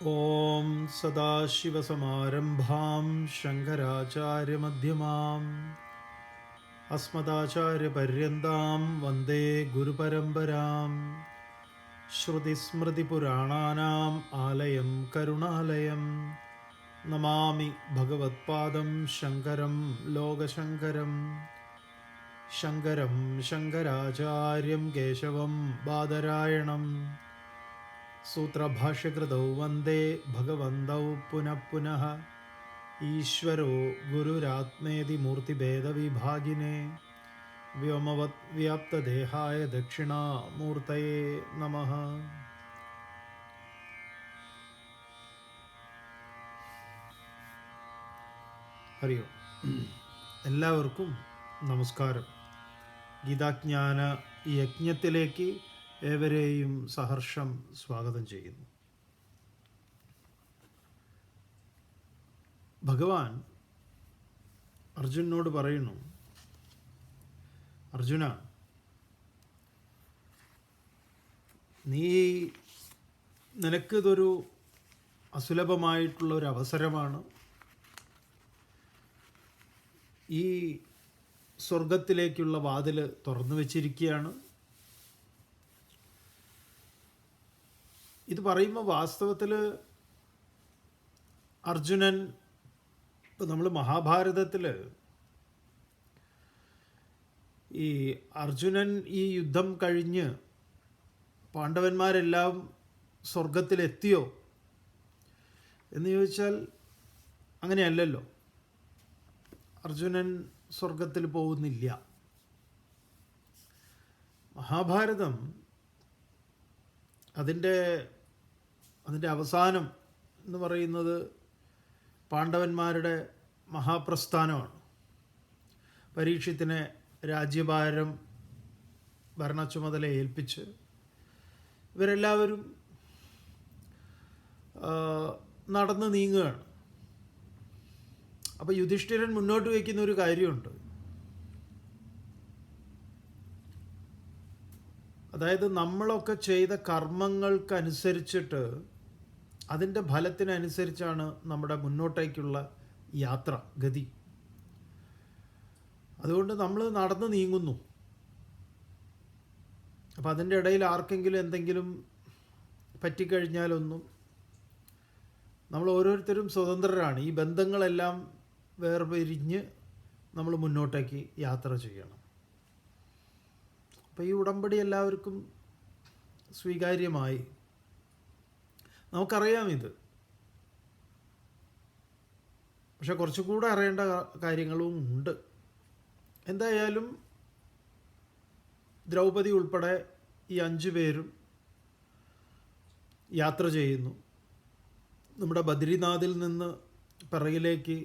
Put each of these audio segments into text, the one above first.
ഓം സദാശിവസമാരംഭാം ശങ്കരാചാര്യമധ്യമാം അസ്മദാചാര്യപര്യന്താം വന്ദേ ഗുരുപരമ്പരാം. ശ്രുതിസ്മൃതിപുരാണാനാം ആലയം കരുണാലയം. നമാമി ഭഗവത്പാദം ശങ്കരം ലോകശങ്കരം. ശങ്കരം ശങ്കരാചാര്യം കേശവം ബാദരായണം. സൂത്രഭാഷ്യകൃതൗ വന്ദേ ഭഗവന്തൗ പുനഃ പുനഃ. ഈശ്വരോ ഗുരുരാത്മേതി മൂർത്തിഭേദവിഭാഗിനേ. വ്യോമവത് വ്യാപ്തദേഹായ ദക്ഷിണാമൂർത്തയേ നമഃ. ഹരി ഓം. എല്ലാവർക്കും നമസ്കാരം. ഗീതാജ്ഞാന യജ്ഞത്തിലേക്ക് ഏവരെയും സഹർഷം സ്വാഗതം ചെയ്യുന്നു. ഭഗവാൻ അർജുനോട് പറയുന്നു, അർജുന, നിനക്കിതൊരു അസുലഭമായിട്ടുള്ള ഒരു അവസരമാണ്. ഈ സ്വർഗത്തിലേക്കുള്ള വാതിൽ തുറന്നു വച്ചിരിക്കുകയാണ്. ഇത് പറയുമ്പോൾ വാസ്തവത്തിൽ അർജുനൻ, ഇപ്പം നമ്മൾ മഹാഭാരതത്തിൽ ഈ അർജുനൻ ഈ യുദ്ധം കഴിഞ്ഞ് പാണ്ഡവന്മാരെല്ലാം സ്വർഗത്തിലെത്തിയോ എന്ന് ചോദിച്ചാൽ അങ്ങനെയല്ലല്ലോ. അർജുനൻ സ്വർഗത്തിൽ പോകുന്നില്ല. മഹാഭാരതം അതിൻ്റെ അവസാനം എന്ന് പറയുന്നത് പാണ്ഡവന്മാരുടെ മഹാപ്രസ്ഥാനമാണ്. പരീക്ഷത്തിനെ രാജ്യഭാരം ഭരണച്ചുമതല ഏൽപ്പിച്ച് ഇവരെല്ലാവരും നടന്ന് നീങ്ങുകയാണ്. അപ്പോൾ യുധിഷ്ഠിരൻ മുന്നോട്ട് വയ്ക്കുന്ന ഒരു കാര്യമുണ്ട്. അതായത് നമ്മളൊക്കെ ചെയ്ത കർമ്മങ്ങൾക്കനുസരിച്ചിട്ട് അതിൻ്റെ ഫലത്തിനനുസരിച്ചാണ് നമ്മുടെ മുന്നോട്ടേക്കുള്ള യാത്ര ഗതി. അതുകൊണ്ട് നമ്മൾ നടന്ന് നീങ്ങുന്നു. അപ്പം അതിൻ്റെ ഇടയിൽ ആർക്കെങ്കിലും എന്തെങ്കിലും പറ്റിക്കഴിഞ്ഞാലൊന്നും, നമ്മൾ ഓരോരുത്തരും സ്വതന്ത്രരാണ്. ഈ ബന്ധങ്ങളെല്ലാം വേർപിരിഞ്ഞ് നമ്മൾ മുന്നോട്ടേക്ക് യാത്ര ചെയ്യണം. അപ്പോൾ ഈ ഉടമ്പടി എല്ലാവർക്കും സ്വീകാര്യമായി. നമുക്കറിയാം ഇത്. പക്ഷെ കുറച്ചുകൂടെ അറിയേണ്ട കാര്യങ്ങളും ഉണ്ട്. എന്തായാലും ദ്രൗപദി ഉൾപ്പെടെ ഈ 5 പേരും യാത്ര ചെയ്യുന്നു. നമ്മുടെ ബദ്രിനാഥിൽ നിന്ന് പിറകിലേക്ക്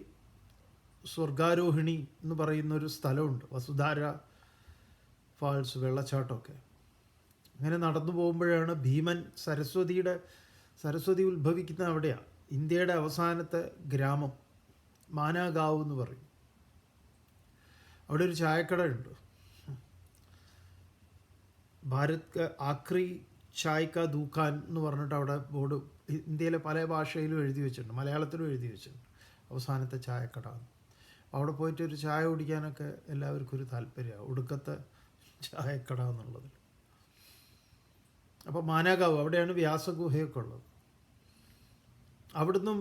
സ്വർഗാരോഹിണി എന്ന് പറയുന്നൊരു സ്ഥലമുണ്ട്. വസുധാര ഫാൾസ്, വെള്ളച്ചാട്ടമൊക്കെ. അങ്ങനെ നടന്നു പോകുമ്പോഴാണ് ഭീമൻ, സരസ്വതി ഉത്ഭവിക്കുന്ന അവിടെയാണ്. ഇന്ത്യയുടെ അവസാനത്തെ ഗ്രാമം മാനാഗാവ് എന്ന് പറയും. അവിടെ ഒരു ചായക്കട ഉണ്ട്. ഭാരത് ആക്രി ചായ് കാ ദുക്കാൻ എന്ന് പറഞ്ഞിട്ട് അവിടെ ബോർഡ് ഇന്ത്യയിലെ പല ഭാഷയിലും എഴുതി വെച്ചിട്ടുണ്ട്, മലയാളത്തിലും എഴുതി വെച്ചിട്ടുണ്ട്, അവസാനത്തെ ചായക്കട. അവിടെ പോയിട്ട് ഒരു ചായ കുടിക്കാനൊക്കെ എല്ലാവർക്കും ഒരു താല്പര്യമാണ്, ഒടുക്കത്തെ ചായക്കട എന്നുള്ളത്. അപ്പോൾ മാനാഗാവ്, അവിടെയാണ് വ്യാസഗുഹയൊക്കെ ഉള്ളത്. അവിടുന്ന്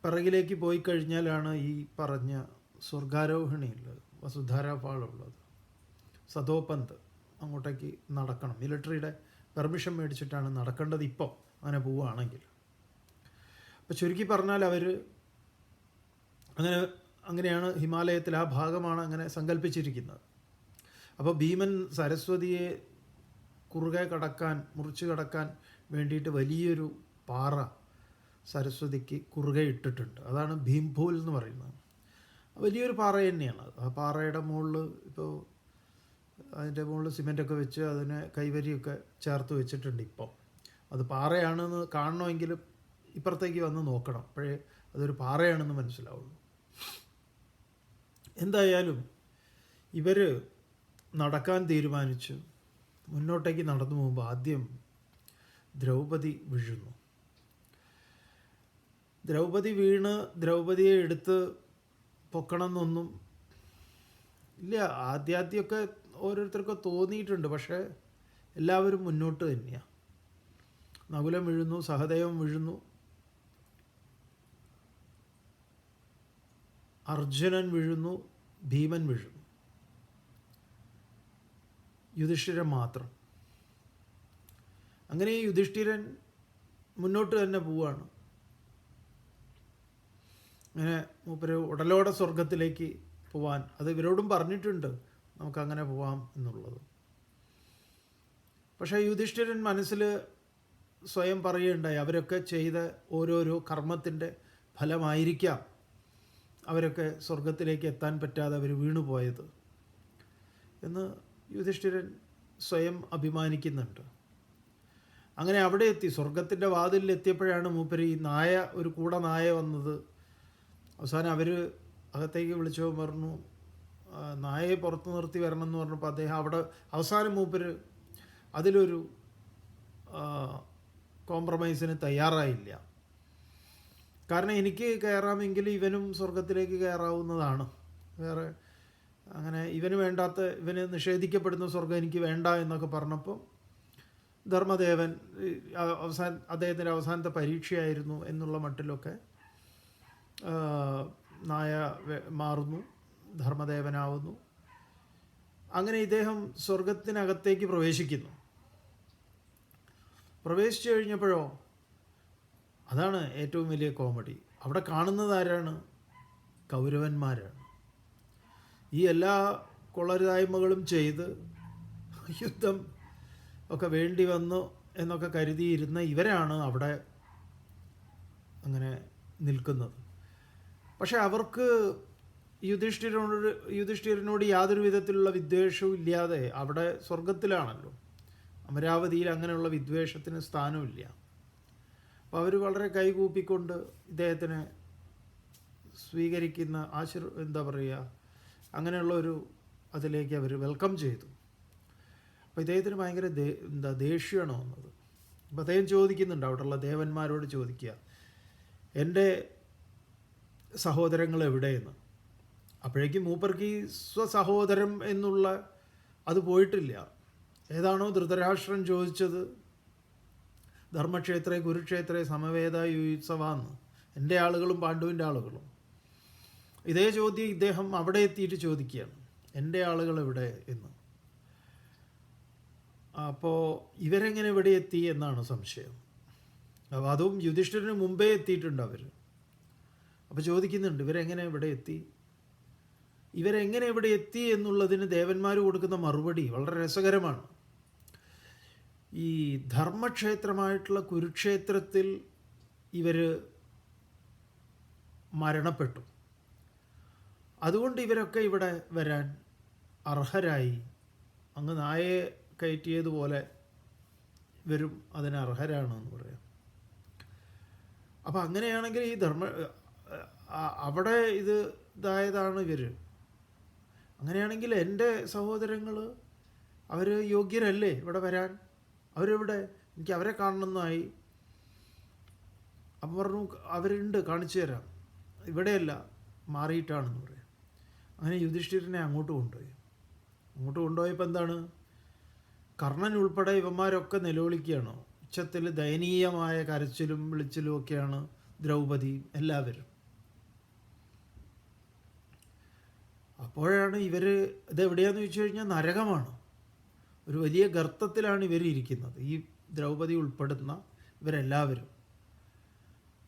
പിറകിലേക്ക് പോയി കഴിഞ്ഞാലാണ് ഈ പറഞ്ഞ സ്വർഗാരോഹിണിയുള്ളത്, വസുധാര ഫാളുള്ളത്. സതോപന്ത് അങ്ങോട്ടേക്ക് നടക്കണം. മിലിറ്ററിയുടെ പെർമിഷൻ മേടിച്ചിട്ടാണ് നടക്കേണ്ടത് ഇപ്പോൾ, അങ്ങനെ പോവുകയാണെങ്കിൽ. അപ്പോൾ ചുരുക്കി പറഞ്ഞാൽ അവർ അങ്ങനെയാണ് ഹിമാലയത്തിൽ ആ ഭാഗമാണ് അങ്ങനെ സങ്കല്പിച്ചിരിക്കുന്നത്. അപ്പോൾ ഭീമൻ സരസ്വതിയെ മുറിച്ച് കടക്കാൻ വേണ്ടിയിട്ട് വലിയൊരു പാറ സരസ്വതിക്ക് കുറുകെ ഇട്ടിട്ടുണ്ട്. അതാണ് ഭീംഭൂൽ എന്ന് പറയുന്നത്. വലിയൊരു പാറ തന്നെയാണ്. ആ പാറയുടെ മുകളിൽ ഇപ്പോൾ അതിൻ്റെ മുകളിൽ സിമെൻറ്റൊക്കെ വെച്ച് അതിനെ കൈവരിയൊക്കെ ചേർത്ത് വെച്ചിട്ടുണ്ട്. ഇപ്പോൾ അത് പാറയാണെന്ന് കാണണമെങ്കിൽ ഇപ്പുറത്തേക്ക് വന്ന് നോക്കണം, അപ്പോഴേ അതൊരു പാറയാണെന്ന് മനസ്സിലാവുള്ളൂ. എന്തായാലും ഇവർ നടക്കാൻ തീരുമാനിച്ചു. മുന്നോട്ടേക്ക് നടന്നു പോകുമ്പോൾ ആദ്യം ദ്രൗപദി വീഴുന്നു. ദ്രൗപദി വീണ് ദ്രൗപദിയെ എടുത്ത് പൊക്കണം എന്നൊന്നും ഇല്ല. ആദ്യമൊക്കെ ഓരോരുത്തർക്കും തോന്നിയിട്ടുണ്ട്, പക്ഷേ എല്ലാവരും മുന്നോട്ട് തന്നെയാണ്. നകുലൻ വീഴുന്നു, സഹദേവൻ വീഴുന്നു, അർജുനൻ വീഴുന്നു, ഭീമൻ വീഴുന്നു, യുധിഷ്ഠിരൻ മാത്രം. അങ്ങനെ ഈ യുധിഷ്ഠിരൻ മുന്നോട്ട് തന്നെ പോവുകയാണ്. അങ്ങനെ മൂപ്പര് ഉടലോടെ സ്വർഗത്തിലേക്ക് പോവാൻ, അത് ഇവരോടും പറഞ്ഞിട്ടുണ്ട് നമുക്കങ്ങനെ പോവാം എന്നുള്ളത്. പക്ഷേ യുധിഷ്ഠിരൻ മനസ്സിൽ സ്വയം പറയുകയുണ്ടായി, അവരൊക്കെ ചെയ്ത ഓരോരോ കർമ്മത്തിൻ്റെ ഫലമായിരിക്കാം അവരൊക്കെ സ്വർഗത്തിലേക്ക് എത്താൻ പറ്റാതെ അവർ വീണുപോയത് എന്ന് യുധിഷ്ഠിരൻ സ്വയം അഭിമാനിക്കുന്നുണ്ട്. അങ്ങനെ അവിടെ എത്തി, സ്വർഗത്തിൻ്റെ വാതിലിൽ എത്തിയപ്പോഴാണ് മൂപ്പര് ഈ നായ, ഒരു കൂടെ നായ വന്നത്. അവസാനം അവർ അകത്തേക്ക് വിളിച്ചു പറഞ്ഞു, നായയെ പുറത്ത് നിർത്തി വരണം എന്ന് പറഞ്ഞപ്പോൾ അദ്ദേഹം അവിടെ അവസാനം മൂപ്പര് അതിലൊരു കോംപ്രമൈസിന് തയ്യാറായില്ല. കാരണം എനിക്ക് കയറാമെങ്കിൽ ഇവനും സ്വർഗത്തിലേക്ക് കയറാവുന്നതാണ്, വേറെ അങ്ങനെ ഇവന് വേണ്ടാത്ത, ഇവന് നിഷേധിക്കപ്പെടുന്ന സ്വർഗം എനിക്ക് വേണ്ട എന്നൊക്കെ പറഞ്ഞപ്പോൾ ധർമ്മദേവൻ അദ്ദേഹത്തിൻ്റെ അവസാനത്തെ പരീക്ഷയായിരുന്നു എന്നുള്ള മട്ടിലൊക്കെ നായ മാറുന്നു, ധർമ്മദേവനാവുന്നു. അങ്ങനെ ഇദ്ദേഹം സ്വർഗത്തിനകത്തേക്ക് പ്രവേശിക്കുന്നു. പ്രവേശിച്ചു കഴിഞ്ഞപ്പോഴോ, അതാണ് ഏറ്റവും വലിയ കോമഡി. അവിടെ കാണുന്നത് ആരാണ്? കൗരവന്മാരാണ്. ഈ എല്ലാ കൊള്ളരുതായ്മകളും ചെയ്ത് യുദ്ധം ഒക്കെ വേണ്ടി വന്നു എന്നൊക്കെ കരുതിയിരുന്ന ഇവരാണ് അവിടെ അങ്ങനെ നിൽക്കുന്നത്. പക്ഷെ അവർക്ക് യുധിഷ്ഠിരനോട് യാതൊരു വിധത്തിലുള്ള വിദ്വേഷവും ഇല്ലാതെ, അവിടെ സ്വർഗത്തിലാണല്ലോ, അമരാവതിയിൽ അങ്ങനെയുള്ള വിദ്വേഷത്തിന് സ്ഥാനമില്ല. അപ്പോൾ അവർ വളരെ കൈകൂപ്പിക്കൊണ്ട് ഇദ്ദേഹത്തിനെ സ്വീകരിക്കുന്ന, എന്താ പറയുക, അങ്ങനെയുള്ളൊരു അതിലേക്ക് അവർ വെൽക്കം ചെയ്തു. അപ്പോൾ ഇദ്ദേഹത്തിന് ഭയങ്കര ദേഷ്യമാണ് വന്നത്. അപ്പോൾ അദ്ദേഹം ചോദിക്കുന്നുണ്ട്, അവിടെയുള്ള ദേവന്മാരോട് ചോദിക്കുക, എൻ്റെ സഹോദരങ്ങൾ എവിടെയെന്ന്. അപ്പോഴേക്കും മൂപ്പർക്ക് ഈ സ്വസഹോദരം എന്നുള്ള അത് പോയിട്ടില്ല. ഏതാണോ ധൃതരാഷ്ട്രൻ ചോദിച്ചത്, ധർമ്മക്ഷേത്രേ കുരുക്ഷേത്രേ സമവേദ യുയുത്സവാന്ന്, എൻ്റെ ആളുകളും പാണ്ഡുവിൻ്റെ ആളുകളും. ഇതേ ചോദ്യം ഇദ്ദേഹം അവിടെ എത്തിയിട്ട് ചോദിക്കുകയാണ്, എൻ്റെ ആളുകൾ എവിടെ എന്ന്. അപ്പോൾ ഇവരെങ്ങനെ ഇവിടെ എത്തി എന്നാണ് സംശയം. അപ്പോൾ അതും യുധിഷ്ഠിരന് മുമ്പേ എത്തിയിട്ടുണ്ട് അവർ. അപ്പോൾ ചോദിക്കുന്നുണ്ട്, ഇവരെങ്ങനെ ഇവിടെ എത്തി, ഇവരെങ്ങനെ ഇവിടെ എത്തി എന്നുള്ളതിന് ദേവന്മാർ കൊടുക്കുന്ന മറുപടി വളരെ രസകരമാണ്. ഈ ധർമ്മക്ഷേത്രമായിട്ടുള്ള കുരുക്ഷേത്രത്തിൽ ഇവർ മരണപ്പെട്ടു, അതുകൊണ്ട് ഇവരൊക്കെ ഇവിടെ വരാൻ അർഹരായി. അങ്ങ് നായയെ കയറ്റിയതുപോലെ ഇവരും അതിന് അർഹരാണെന്ന് പറയാം. അപ്പം അങ്ങനെയാണെങ്കിൽ ഈ അവിടെ ഇതായതാണ് ഇവർ. അങ്ങനെയാണെങ്കിൽ എൻ്റെ സഹോദരങ്ങൾ അവർ യോഗ്യരല്ലേ ഇവിടെ വരാൻ? അവരെവിടെ? എനിക്ക് അവരെ കാണണമെന്നായി. അപ്പം പറഞ്ഞു, അവരുണ്ട്, കാണിച്ചു തരാം, ഇവിടെയല്ല, മാറിയിട്ടാണെന്ന് പറയാം. അങ്ങനെ യുധിഷ്ഠിരനെ അങ്ങോട്ട് കൊണ്ടുപോയപ്പോൾ എന്താണ്, കർണൻ ഉൾപ്പെടെ ഇവന്മാരൊക്കെ നിലവിളിക്കുകയാണ്. ഉച്ചത്തിൽ ദയനീയമായ കരച്ചിലും വിളിച്ചിലും ഒക്കെയാണ് ദ്രൗപദി എല്ലാവരും. അപ്പോഴാണ് ഇതെവിടെയാണെന്ന് ചോദിച്ചു കഴിഞ്ഞാൽ നരകമാണ്, ഒരു വലിയ ഗർത്തത്തിലാണ് ഇവർ ഇരിക്കുന്നത്, ഈ ദ്രൗപദി ഉൾപ്പെടുന്ന ഇവരെല്ലാവരും.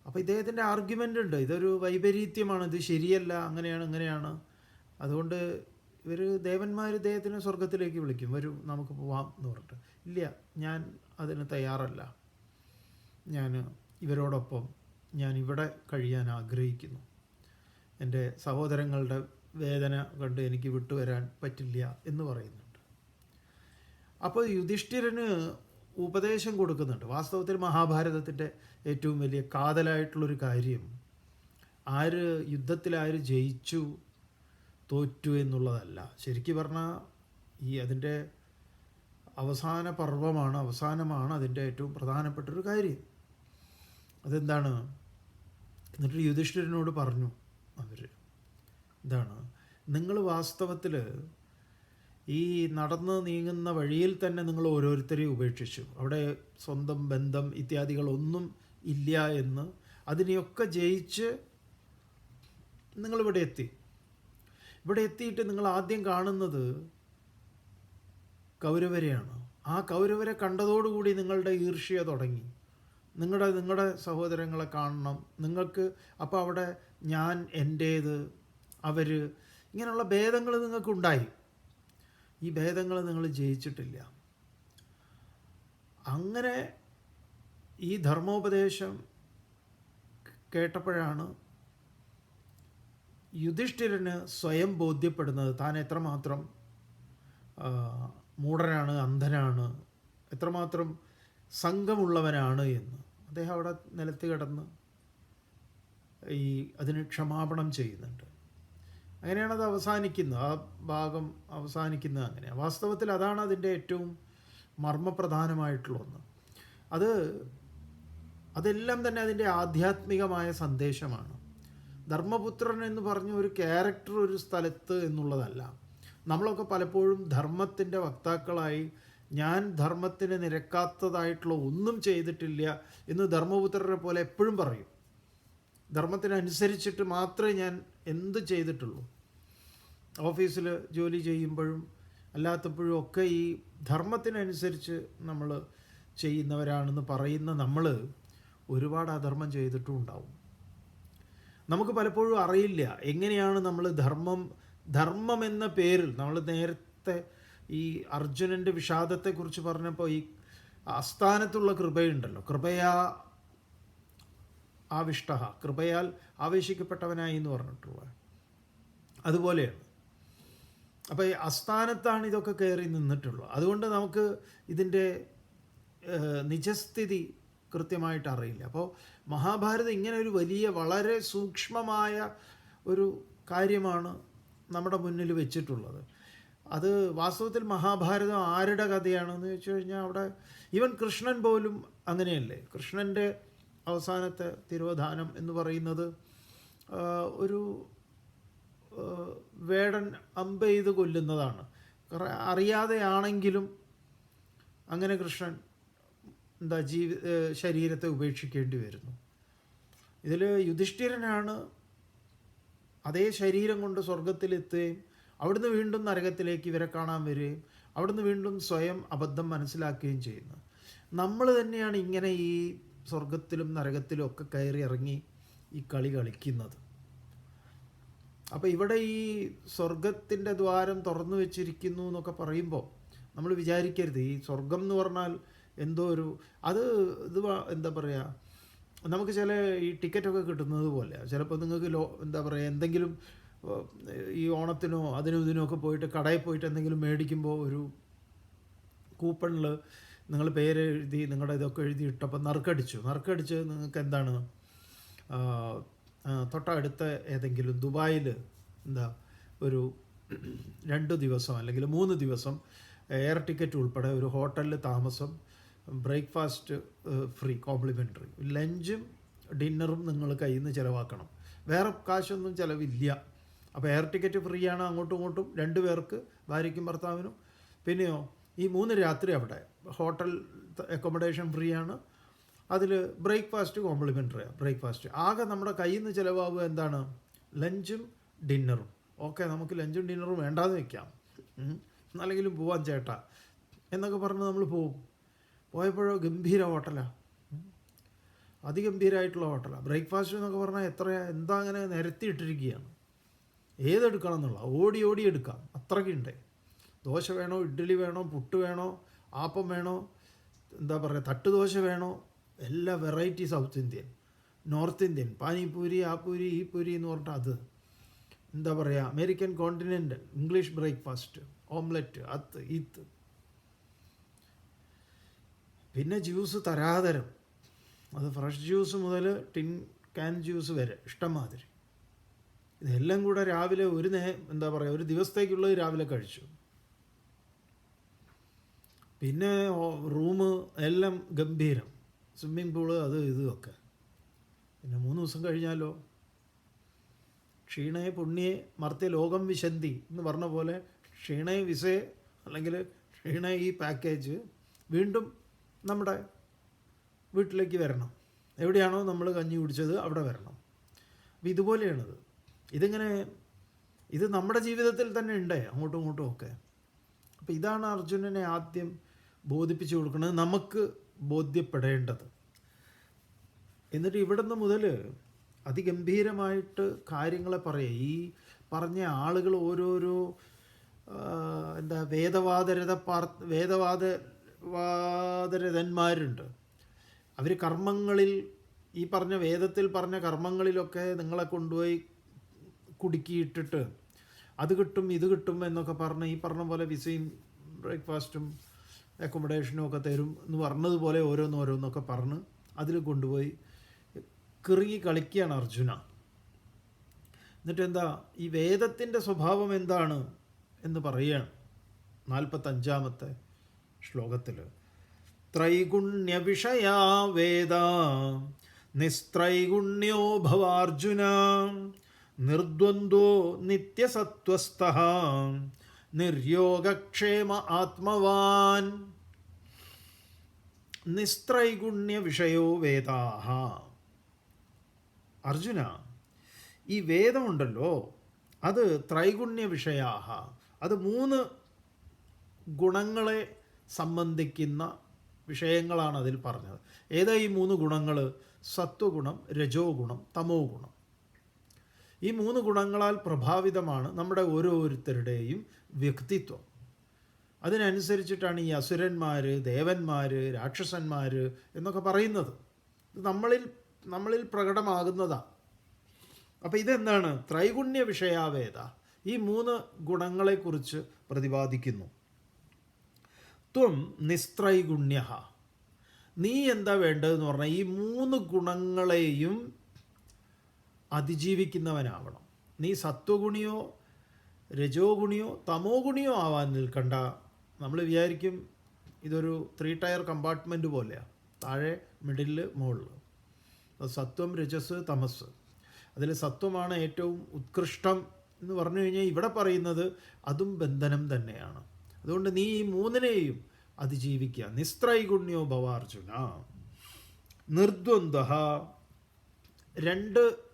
അപ്പോൾ ഇദ്ദേഹത്തിൻ്റെ ആർഗ്യുമെൻ്റ് ഉണ്ട്, ഇതൊരു വൈപരീത്യമാണ്, ഇത് ശരിയല്ല, ഇങ്ങനെയാണ്. അതുകൊണ്ട് ദേവന്മാർ ഇദ്ദേഹത്തിനെ സ്വർഗത്തിലേക്ക് വിളിക്കും, വരൂ നമുക്ക് പോവാം എന്ന് പറഞ്ഞിട്ട്. ഇല്ല, ഞാൻ അതിന് തയ്യാറല്ല, ഞാൻ ഇവരോടൊപ്പം ഞാൻ ഇവിടെ കഴിയാൻ ആഗ്രഹിക്കുന്നു, എൻ്റെ സഹോദരങ്ങളുടെ വേദന കണ്ട് എനിക്ക് വിട്ടുവരാൻ പറ്റില്ല എന്ന് പറയുന്നുണ്ട്. അപ്പോൾ യുധിഷ്ഠിരന് ഉപദേശം കൊടുക്കുന്നുണ്ട്. വാസ്തവത്തിൽ മഹാഭാരതത്തിൻ്റെ ഏറ്റവും വലിയ കാതലായിട്ടുള്ളൊരു കാര്യം യുദ്ധത്തിൽ ആര് ജയിച്ചു തോറ്റു എന്നുള്ളതല്ല. ശരിക്കും പറഞ്ഞാൽ അതിൻ്റെ അവസാന പർവ്വമാണ്, അവസാനമാണ് അതിൻ്റെ ഏറ്റവും പ്രധാനപ്പെട്ടൊരു കാര്യം. അതെന്താണ്? എന്നിട്ട് യുധിഷ്ഠിരനോട് പറഞ്ഞു അവർ, ഇതാണ്, നിങ്ങൾ വാസ്തവത്തിൽ ഈ നടന്ന് നീങ്ങുന്ന വഴിയിൽ തന്നെ നിങ്ങൾ ഓരോരുത്തരെയും ഉപേക്ഷിച്ചു. അവിടെ സ്വന്തം ബന്ധം ഇത്യാദികളൊന്നും ഇല്ല എന്ന്, അതിനെയൊക്കെ ജയിച്ച് നിങ്ങളിവിടെ എത്തി. ഇവിടെ എത്തിയിട്ട് നിങ്ങൾ ആദ്യം കാണുന്നത് കൗരവരെയാണ്. ആ കൗരവരെ കണ്ടതോടുകൂടി നിങ്ങളുടെ ഈർഷ്യ തുടങ്ങി. നിങ്ങളുടെ സഹോദരങ്ങളെ കാണണം നിങ്ങൾക്ക്. അപ്പോൾ അവിടെ ഞാൻ, എൻ്റേത്, അവർ, ഇങ്ങനെയുള്ള ഭേദങ്ങൾ നിങ്ങൾക്കുണ്ടായി. ഈ ഭേദങ്ങൾ നിങ്ങൾ ജയിച്ചിട്ടില്ല. അങ്ങനെ ഈ ധർമ്മോപദേശം കേട്ടപ്പോഴാണ് യുധിഷ്ഠിരന് സ്വയം ബോധ്യപ്പെടുന്നത് താൻ എത്രമാത്രം മൂഢനാണ്, അന്ധനാണ്, എത്രമാത്രം സംഘമുള്ളവനാണ് എന്ന്. അദ്ദേഹം അവിടെ നിലത്ത് കിടന്ന് അതിന് ക്ഷമാപണം ചെയ്യുന്നുണ്ട്. അങ്ങനെയാണ് അത് അവസാനിക്കുന്നത്. ആ ഭാഗം അവസാനിക്കുന്നത് അങ്ങനെയാണ്. വാസ്തവത്തിൽ അതാണ് അതിൻ്റെ ഏറ്റവും മർമ്മപ്രധാനമായിട്ടുള്ള ഒന്ന്. അതെല്ലാം തന്നെ അതിൻ്റെ ആധ്യാത്മികമായ സന്ദേശമാണ്. ധർമ്മപുത്രൻ എന്ന് പറഞ്ഞ ഒരു ക്യാരക്ടർ ഒരു സ്ഥലത്ത് എന്നുള്ളതല്ല. നമ്മളൊക്കെ പലപ്പോഴും ധർമ്മത്തിൻ്റെ വക്താക്കളായി ഞാൻ ധർമ്മത്തിന് നിരക്കാത്തതായിട്ടുള്ള ഒന്നും ചെയ്തിട്ടില്ല എന്ന് ധർമ്മപുത്രരെ പോലെ എപ്പോഴും പറയും. ധർമ്മത്തിനനുസരിച്ചിട്ട് മാത്രമേ ഞാൻ എന്ത് ചെയ്തിട്ടുള്ളൂ. ഓഫീസിൽ ജോലി ചെയ്യുമ്പോഴും അല്ലാത്തപ്പോഴും ഒക്കെ ഈ ധർമ്മത്തിനനുസരിച്ച് നമ്മൾ ചെയ്യുന്നവരാണെന്ന് പറയുന്ന നമ്മൾ ഒരുപാട് അധർമ്മം ചെയ്തിട്ടും ഉണ്ടാവും. നമുക്ക് പലപ്പോഴും അറിയില്ല എങ്ങനെയാണ് നമ്മൾ ധർമ്മം എന്ന പേരിൽ, നമ്മൾ നേരത്തെ ഈ അർജുനൻ്റെ വിഷാദത്തെക്കുറിച്ച് പറഞ്ഞപ്പോൾ ഈ ആസ്ഥാനത്തുള്ള കൃപയുണ്ടല്ലോ, കൃപയാ ആവിഷ്ട, കൃപയാൽ ആവേശിക്കപ്പെട്ടവനായി എന്ന് പറഞ്ഞിട്ടുള്ളത് അതുപോലെയാണ്. അപ്പോൾ ഈ അസ്ഥാനത്താണ് ഇതൊക്കെ കയറി നിന്നിട്ടുള്ളത്. അതുകൊണ്ട് നമുക്ക് ഇതിൻ്റെ നിജസ്ഥിതി കൃത്യമായിട്ട് അറിയില്ല. അപ്പോൾ മഹാഭാരതം ഇങ്ങനെ ഒരു വലിയ വളരെ സൂക്ഷ്മമായ ഒരു കാര്യമാണ് നമ്മുടെ മുന്നിൽ വെച്ചിട്ടുള്ളത്. അത് വാസ്തവത്തിൽ മഹാഭാരതം ആരുടെ കഥയാണെന്ന് ചോദിച്ചു കഴിഞ്ഞാൽ അവിടെ ഈവൻ കൃഷ്ണൻ പോലും അങ്ങനെയല്ലേ. കൃഷ്ണൻ്റെ അവസാനത്തെ തിരോധാനം എന്ന് പറയുന്നത് ഒരു വേടൻ അമ്പ് ചെയ്ത് കൊല്ലുന്നതാണ്. അറിയാതെയാണെങ്കിലും അങ്ങനെ കൃഷ്ണൻ ശരീരത്തെ ഉപേക്ഷിക്കേണ്ടി വരുന്നു. ഇതിൽ യുധിഷ്ഠിരനാണ് അതേ ശരീരം കൊണ്ട് സ്വർഗത്തിലെത്തുകയും അവിടുന്ന് വീണ്ടും നരകത്തിലേക്ക് ഇവരെ കാണാൻ വരികയും അവിടുന്ന് വീണ്ടും സ്വയം അബദ്ധം മനസ്സിലാക്കുകയും ചെയ്യുന്നു. നമ്മൾ തന്നെയാണ് ഇങ്ങനെ ഈ സ്വർഗത്തിലും നരകത്തിലും ഒക്കെ കയറി ഇറങ്ങി ഈ കളി കളിക്കുന്നത്. അപ്പോൾ ഇവിടെ ഈ സ്വർഗത്തിൻ്റെ ദ്വാരം തുറന്നു വെച്ചിരിക്കുന്നു എന്നൊക്കെ പറയുമ്പോൾ നമ്മൾ വിചാരിക്കരുത് ഈ സ്വർഗം എന്ന് പറഞ്ഞാൽ എന്തോ ഒരു എന്താ പറയുക, നമുക്ക് ചില ഈ ടിക്കറ്റൊക്കെ കിട്ടുന്നത് പോലെ ചിലപ്പോൾ നിങ്ങൾക്ക് എന്താ പറയുക എന്തെങ്കിലും ഈ ഓണത്തിനോ അതിനും ഇതിനോ ഒക്കെ പോയിട്ട് കടയിൽ പോയിട്ട് എന്തെങ്കിലും മേടിക്കുമ്പോൾ ഒരു കൂപ്പണിൽ നിങ്ങൾ പേരെഴുതി നിങ്ങളുടെ ഇതൊക്കെ എഴുതി ഇട്ടപ്പോൾ നറുക്കടിച്ച് നിങ്ങൾക്ക് എന്താണ് തൊട്ടടുത്ത ഏതെങ്കിലും ദുബായിൽ ഒരു 2 ദിവസം അല്ലെങ്കിൽ 3 ദിവസം എയർ ടിക്കറ്റ് ഉൾപ്പെടെ ഒരു ഹോട്ടലിൽ താമസം, ബ്രേക്ക്ഫാസ്റ്റ് ഫ്രീ കോംപ്ലിമെൻ്ററി, ലഞ്ചും ഡിന്നറും നിങ്ങൾ കയ്യിൽ നിന്ന് ചിലവാക്കണം. വേറെ കാശൊന്നും ചിലവില്ല. അപ്പോൾ എയർ ടിക്കറ്റ് ഫ്രീ ആണ് അങ്ങോട്ടും ഇങ്ങോട്ടും 2 പേർക്ക്, ഭാര്യയ്ക്കും ഭർത്താവിനും. പിന്നെയോ ഈ 3 രാത്രി അവിടെ ഹോട്ടൽ അക്കോമഡേഷൻ ഫ്രീ ആണ്. അതിൽ ബ്രേക്ക്ഫാസ്റ്റ് കോംപ്ലിമെൻ്ററിയാണ്. ബ്രേക്ക്ഫാസ്റ്റ് ആകെ നമ്മുടെ കയ്യിൽ നിന്ന് ചിലവാകുക എന്താണ്? ലഞ്ചും ഡിന്നറും. ഓക്കെ, നമുക്ക് ലഞ്ചും ഡിന്നറും വേണ്ടാന്ന് വയ്ക്കാം, അല്ലെങ്കിലും പോവാൻ ചേട്ടാ എന്നൊക്കെ പറഞ്ഞ് നമ്മൾ പോയപ്പോഴോ ഗംഭീര ഹോട്ടലാണ്, അതിഗംഭീരമായിട്ടുള്ള ഹോട്ടലാണ്. ബ്രേക്ക്ഫാസ്റ്റ് എന്നൊക്കെ പറഞ്ഞാൽ എന്താ അങ്ങനെ നിരത്തിയിട്ടിരിക്കുകയാണ്. ഏതെടുക്കണം എന്നുള്ള ഓടി എടുക്കാം, അത്രയ്ക്കുണ്ട്. ദോശ വേണോ, ഇഡ്ഡലി വേണോ, പുട്ട് വേണോ, ആപ്പം വേണോ, എന്താ പറയുക തട്ടുദോശ വേണോ, എല്ലാ variety south Indian, north Indian, pani puri, ആ പൂരി, ഈ പൂരി എന്ന് പറഞ്ഞിട്ട് അത് എന്താ പറയുക American continental, English breakfast, omelette, ഇത്. പിന്നെ ജ്യൂസ് തരാതരം, അത് ഫ്രഷ് ജ്യൂസ് മുതൽ ക്യാൻ ജ്യൂസ് വരെ ഇഷ്ടംമാതിരി. ഇതെല്ലാം കൂടെ രാവിലെ എന്താ പറയുക ഒരു ദിവസത്തേക്കുള്ളത് രാവിലെ കഴിച്ചു. പിന്നെ റൂം എല്ലാം ഗംഭീരം, സ്വിമ്മിംഗ് പൂള്, അത് ഇതൊക്കെ. പിന്നെ 3 ദിവസം കഴിഞ്ഞാലോ? ക്ഷീണേ പുണ്യേ മർത്യേ ലോകം വിശന്തി എന്ന് പറഞ്ഞ പോലെ ക്ഷീണേ വിസേ അല്ലെങ്കിൽ ക്ഷീണേ ഈ പാക്കേജ് വീണ്ടും നമ്മുടെ വീട്ടിലേക്ക് വരണം. എവിടെയാണോ നമ്മൾ കഞ്ഞി കുടിച്ചത് അവിടെ വരണം. അപ്പോൾ ഇതുപോലെയാണിത്. ഇത് നമ്മുടെ ജീവിതത്തിൽ തന്നെ ഉണ്ട്, അങ്ങോട്ടും ഇങ്ങോട്ടും ഒക്കെ. അപ്പോൾ ഇതാണ് അർജുനനെ ആദ്യം ബോധിപ്പിച്ചു കൊടുക്കുന്നത്, നമുക്ക് ബോധ്യപ്പെടേണ്ടത്. എന്നിട്ട് ഇവിടുന്ന് മുതൽ അതിഗംഭീരമായിട്ട് കാര്യങ്ങളെ പറയുക. ഈ പറഞ്ഞ ആളുകൾ ഓരോരോ വേദവാദരഥന്മാരുണ്ട്. അവർ കർമ്മങ്ങളിൽ, ഈ പറഞ്ഞ വേദത്തിൽ പറഞ്ഞ കർമ്മങ്ങളിലൊക്കെ നിങ്ങളെ കൊണ്ടുപോയി കുടുക്കിയിട്ടിട്ട് അത് കിട്ടും ഇത് കിട്ടും എന്നൊക്കെ പറഞ്ഞ് ഈ പറഞ്ഞ പോലെ വിസയും ബ്രേക്ക്ഫാസ്റ്റും അക്കോമഡേഷനും ഒക്കെ തരും എന്ന് പറഞ്ഞതുപോലെ ഓരോന്നൊക്കെ പറഞ്ഞ് അതിൽ കൊണ്ടുപോയി കിറുങ്ങി കളിക്കുകയാണ് അർജുന. എന്നിട്ട് എന്താ ഈ വേദത്തിൻ്റെ സ്വഭാവം എന്താണ് എന്ന് പറയുകയാണ് 45-ാമത്തെ ശ്ലോകത്തിൽ. ത്രൈഗുണ്യ വിഷയാ വേദ നിസ്ത്രൈഗുണ്യോ ഭവാർജുന നിർദ്വന്ദ്വോ നിത്യസത്വസ്ഥഃ നിർയോഗക്ഷേമ ആത്മവാൻ. നിസ്ത്രൈഗുണ്യ വിഷയോ വേദാഹ. അർജുന, ഈ വേദമുണ്ടല്ലോ അത് ത്രൈഗുണ്യ വിഷയാഹ, അത് 3 ഗുണങ്ങളെ സംബന്ധിക്കുന്ന വിഷയങ്ങളാണ് അതിൽ പറഞ്ഞത്. ഏതാ ഈ 3 ഗുണങ്ങൾ? സത്വഗുണം, രജോ ഗുണം, തമോ ഗുണം. ഈ 3 ഗുണങ്ങളാൽ പ്രഭാവിതമാണ് നമ്മുടെ ഓരോരുത്തരുടെയും വ്യക്തിത്വം. അതിനനുസരിച്ചിട്ടാണ് ഈ അസുരന്മാർ, ദേവന്മാർ, രാക്ഷസന്മാർ എന്നൊക്കെ പറയുന്നത്. ഇത് നമ്മളിൽ പ്രകടമാകുന്നതാണ്. അപ്പോൾ ഇതെന്താണ്? ത്രൈഗുണ്യ വിഷയാവേദ, ഈ 3 ഗുണങ്ങളെക്കുറിച്ച് പ്രതിപാദിക്കുന്നു. ത്വം നിസ്ത്രൈഗുണ്യ, നീ എന്താ വേണ്ടതെന്ന് പറഞ്ഞാൽ ഈ 3 ഗുണങ്ങളെയും അതിജീവിക്കുന്നവനാവണം. നീ സത്വഗുണിയോ രജോ ഗുണിയോ തമോ ഗുണിയോ ആവാൻ നിൽക്കണ്ട. നമ്മൾ വിചാരിക്കും ഇതൊരു 3 ടയർ കമ്പാർട്ട്മെൻറ്റ് പോലെയാണ്, താഴെ മിഡിൽ മുകളിൽ. സത്വം രജസ് തമസ്. അതിൽ സത്വമാണ് ഏറ്റവും ഉത്കൃഷ്ടം എന്ന് പറഞ്ഞു കഴിഞ്ഞാൽ ഇവിടെ പറയുന്നത് അതും ബന്ധനം തന്നെയാണ്. അതുകൊണ്ട് നീ ഈ 3നെയും അതിജീവിക്കുക. നിസ്ത്രൈഗുണ്യോ ഭവാർജുന നിർദ്വന്ദ്വഃ,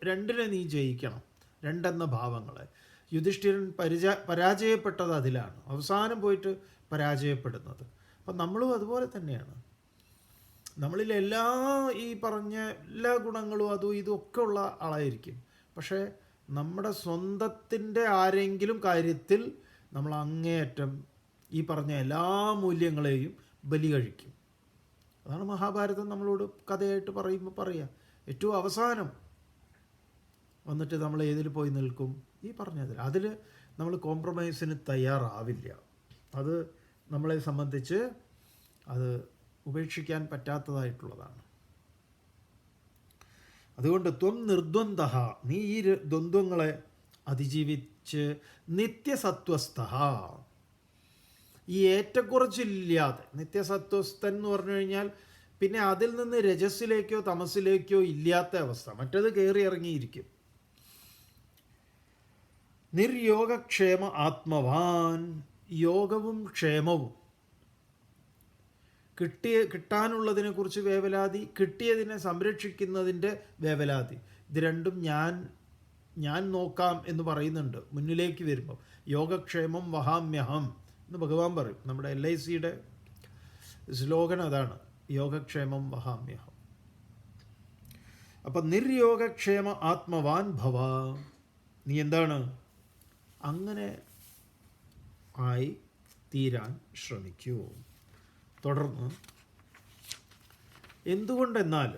രണ്ടിനെ നീ ജയിക്കണം. 2 എന്ന ഭാവങ്ങളെ. യുധിഷ്ഠിരൻ പരാജയപ്പെട്ടത് അതിലാണ്, അവസാനം പോയിട്ട് പരാജയപ്പെടുന്നത്. അപ്പം നമ്മളും അതുപോലെ തന്നെയാണ്. നമ്മളിൽ ഈ പറഞ്ഞ എല്ലാ ഗുണങ്ങളും അതും ഇതൊക്കെ ഉള്ള ആളായിരിക്കും. പക്ഷേ നമ്മുടെ സ്വന്തത്തിൻ്റെ ആരെങ്കിലും കാര്യത്തിൽ നമ്മൾ അങ്ങേയറ്റം ഈ പറഞ്ഞ എല്ലാ മൂല്യങ്ങളെയും ബലി കഴിക്കും. അതാണ് മഹാഭാരതം നമ്മളോട് കഥയായിട്ട് പറയുക. ഏറ്റവും അവസാനം വന്നിട്ട് നമ്മൾ ഏതിൽ പോയി നിൽക്കും? ഈ പറഞ്ഞതിൽ. അതിൽ നമ്മൾ കോംപ്രമൈസിന് തയ്യാറാവില്ല. അത് നമ്മളെ സംബന്ധിച്ച് അത് ഉപേക്ഷിക്കാൻ പറ്റാത്തതായിട്ടുള്ളതാണ്. അതുകൊണ്ട് ത്വം നിർദ്വന്ദ്വഃ, നീ ഈ ദ്വന്ദ്വങ്ങളെ അതിജീവിച്ച് നിത്യസത്വസ്ഥഃ, ഈ ഏറ്റക്കുറച്ചില്ലാതെ. നിത്യസത്വസ്ഥൻ എന്ന് പറഞ്ഞു കഴിഞ്ഞാൽ പിന്നെ അതിൽ നിന്ന് രജസ്സിലേക്കോ തമസിലേക്കോ ഇല്ലാത്ത അവസ്ഥ, മറ്റത് കയറി ഇറങ്ങിയിരിക്കും. നിർയോഗക്ഷേമ ആത്മവാൻ, യോഗവും ക്ഷേമവും, കിട്ടാനുള്ളതിനെക്കുറിച്ച് വേവലാതി, കിട്ടിയതിനെ സംരക്ഷിക്കുന്നതിൻ്റെ വേവലാതി. ഇത് രണ്ടും ഞാൻ നോക്കാം എന്ന് പറയുന്നുണ്ട് മുന്നിലേക്ക് വരുമ്പോൾ. യോഗക്ഷേമം വഹാമ്യഹം എന്ന് ഭഗവാൻ പറയും. നമ്മുടെ LICയുടെ സ്ലോഗൻ അതാണ്, യോഗക്ഷേമം വഹാമ്യഹം. അപ്പം നിർയോഗക്ഷേമ ആത്മവാൻ ഭവ, നീ എന്താണ് അങ്ങനെ ആയി തീരാൻ ശ്രമിക്കൂ. തുടർന്ന് എന്തുകൊണ്ടെന്നാൽ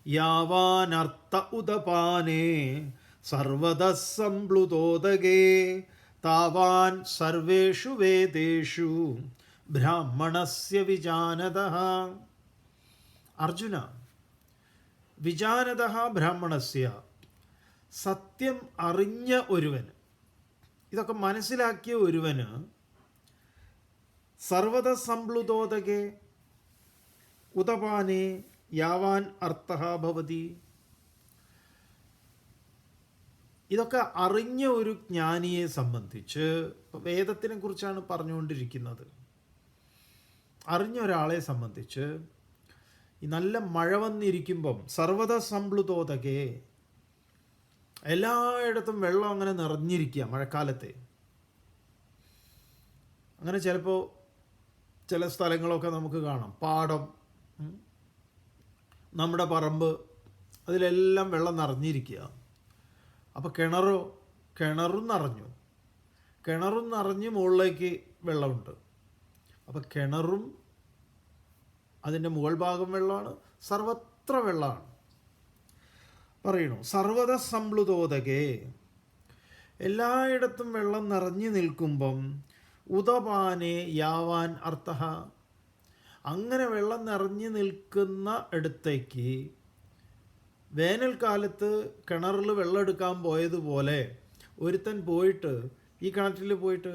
യാവാനർത്ഥ ഉദപാനേ സർവതഃ സംപ്ലുതോദകേ താവാൻ സർവേഷു വേദേഷു ബ്രാഹ്മണസ്യ വിജാനതഃ. അർജുന, വിജാനതഃ ബ്രാഹ്മണസ്യ, സത്യം അറിഞ്ഞ ഒരുവന്, ഇതൊക്കെ മനസ്സിലാക്കിയ ഒരുവന്, സർവത സംപ്ലുതോദകേ ഉദപാനേ, യാവാൻ അർത്ഥഃ ഭവതി. ഇതൊക്കെ അറിഞ്ഞ ഒരു ജ്ഞാനിയെ സംബന്ധിച്ച്, വേദത്തിനെ കുറിച്ചാണ് പറഞ്ഞുകൊണ്ടിരിക്കുന്നത്, അറിഞ്ഞ ഒരാളെ സംബന്ധിച്ച് ഈ നല്ല മഴ വന്നിരിക്കുമ്പം സർവ്വത സംപ്ലുതോതകെ, എല്ലായിടത്തും വെള്ളം അങ്ങനെ നിറഞ്ഞിരിക്കുക മഴക്കാലത്തെ. അങ്ങനെ ചിലപ്പോൾ ചില സ്ഥലങ്ങളൊക്കെ നമുക്ക് കാണാം, പാടം, നമ്മുടെ പറമ്പ്, അതിലെല്ലാം വെള്ളം നിറഞ്ഞിരിക്കുക. അപ്പോൾ കിണറും നിറഞ്ഞ് മുകളിലേക്ക് വെള്ളമുണ്ട്. അപ്പോൾ കിണറും അതിൻ്റെ മുകൾ ഭാഗം വെള്ളമാണ്, സർവത്ര വെള്ളമാണ്. പറയണു സർവ്വത സംപ്ലുതോതകെ, എല്ലായിടത്തും വെള്ളം നിറഞ്ഞു നിൽക്കുമ്പം ഉദപാനെ യാവാൻ അർത്ഥഃ, അങ്ങനെ വെള്ളം നിറഞ്ഞു നിൽക്കുന്ന ഇടത്തേക്ക് വേനൽക്കാലത്ത് കിണറിൽ വെള്ളം എടുക്കാൻ പോയതുപോലെ ഒരുത്തൻ പോയിട്ട് ഈ കിണറ്റിൽ പോയിട്ട്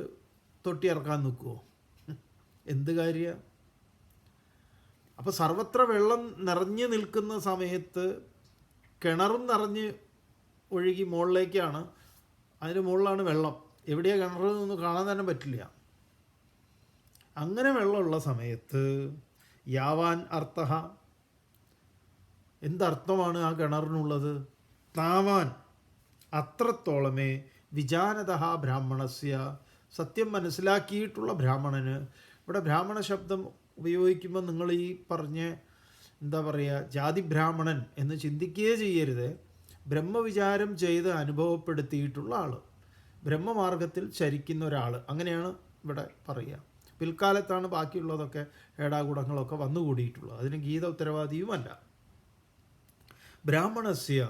തൊട്ടി ഇറക്കാൻ നിൽക്കുമോ? എന്ത് കാര്യം? അപ്പോൾ സർവത്ര വെള്ളം നിറഞ്ഞു നിൽക്കുന്ന സമയത്ത് കിണറും നിറഞ്ഞ് ഒഴുകി മുകളിലേക്കാണ്, അതിന് മുകളിലാണ് വെള്ളം. എവിടെയാണ് കിണറിൽ നിന്ന് കാണാൻ തന്നെ പറ്റില്ല. അങ്ങനെ വെള്ളമുള്ള സമയത്ത് യാവാൻ അർത്ഥഃ, എന്തർത്ഥമാണ് ആ കിണറിനുള്ളത്? താവാൻ, അത്രത്തോളമേ വിജാനതഃ ബ്രാഹ്മണസ്യ, സത്യം മനസ്സിലാക്കിയിട്ടുള്ള ബ്രാഹ്മണന്. ഇവിടെ ബ്രാഹ്മണ ശബ്ദം ഉപയോഗിക്കുമ്പോൾ നിങ്ങൾ ഈ പറഞ്ഞ എന്താ പറയുക, ജാതി ബ്രാഹ്മണൻ എന്ന് ചിന്തിക്കുകയേ ചെയ്യരുത്. ബ്രഹ്മവിചാരം ചെയ്ത് അനുഭവപ്പെടുത്തിയിട്ടുള്ള ആൾ, ബ്രഹ്മമാർഗത്തിൽ ചരിക്കുന്ന ഒരാൾ, അങ്ങനെയാണ് ഇവിടെ പറയുക. പിൽക്കാലത്താണ് ബാക്കിയുള്ളതൊക്കെ ഏടാകൂടങ്ങളൊക്കെ വന്നുകൂടിയിട്ടുള്ളത്. അതിന് ഗീത ഉത്തരവാദിയുമല്ല. ബ്രാഹ്മണസ്യ,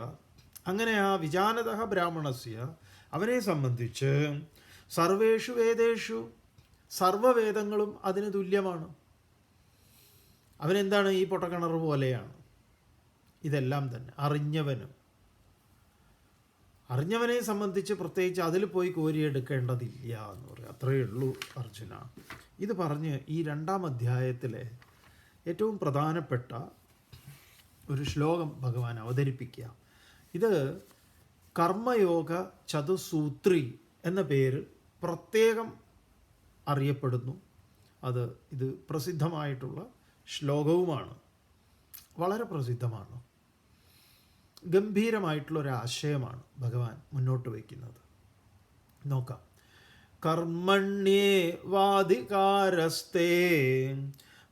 അങ്ങനെ ആ വിജാനതഃ ബ്രാഹ്മണസ്യ, അവനെ സംബന്ധിച്ച് സർവേഷു വേദേഷു, സർവവേദങ്ങളും അതിന് തുല്യമാണ്. അവനെന്താണ്? ഈ പൊട്ടക്കിണർ പോലെയാണ്. ഇതെല്ലാം തന്നെ അറിഞ്ഞവനെ സംബന്ധിച്ച് പ്രത്യേകിച്ച് അതിൽ പോയി കോരിയെടുക്കേണ്ടതില്ല എന്ന് പറയും. അത്രയേ ഉള്ളൂ അർജുന. ഇത് പറഞ്ഞ് ഈ 2-ാം അധ്യായത്തിലെ ഏറ്റവും പ്രധാനപ്പെട്ട ഒരു ശ്ലോകം ഭഗവാൻ അവതരിപ്പിക്കുക. ഇത് കർമ്മയോഗ ചതുസൂത്രി എന്ന പേര് പ്രത്യേകം അറിയപ്പെടുന്നു. ഇത് പ്രസിദ്ധമായിട്ടുള്ള ശ്ലോകവുമാണ്, വളരെ പ്രസിദ്ധമാണ്. ഗംഭീരമായിട്ടുള്ളൊരാശയമാണ് ഭഗവാൻ മുന്നോട്ട് വയ്ക്കുന്നത്. നോക്കാം. കർമ്മണ്യേ വാധികാരസ്തേ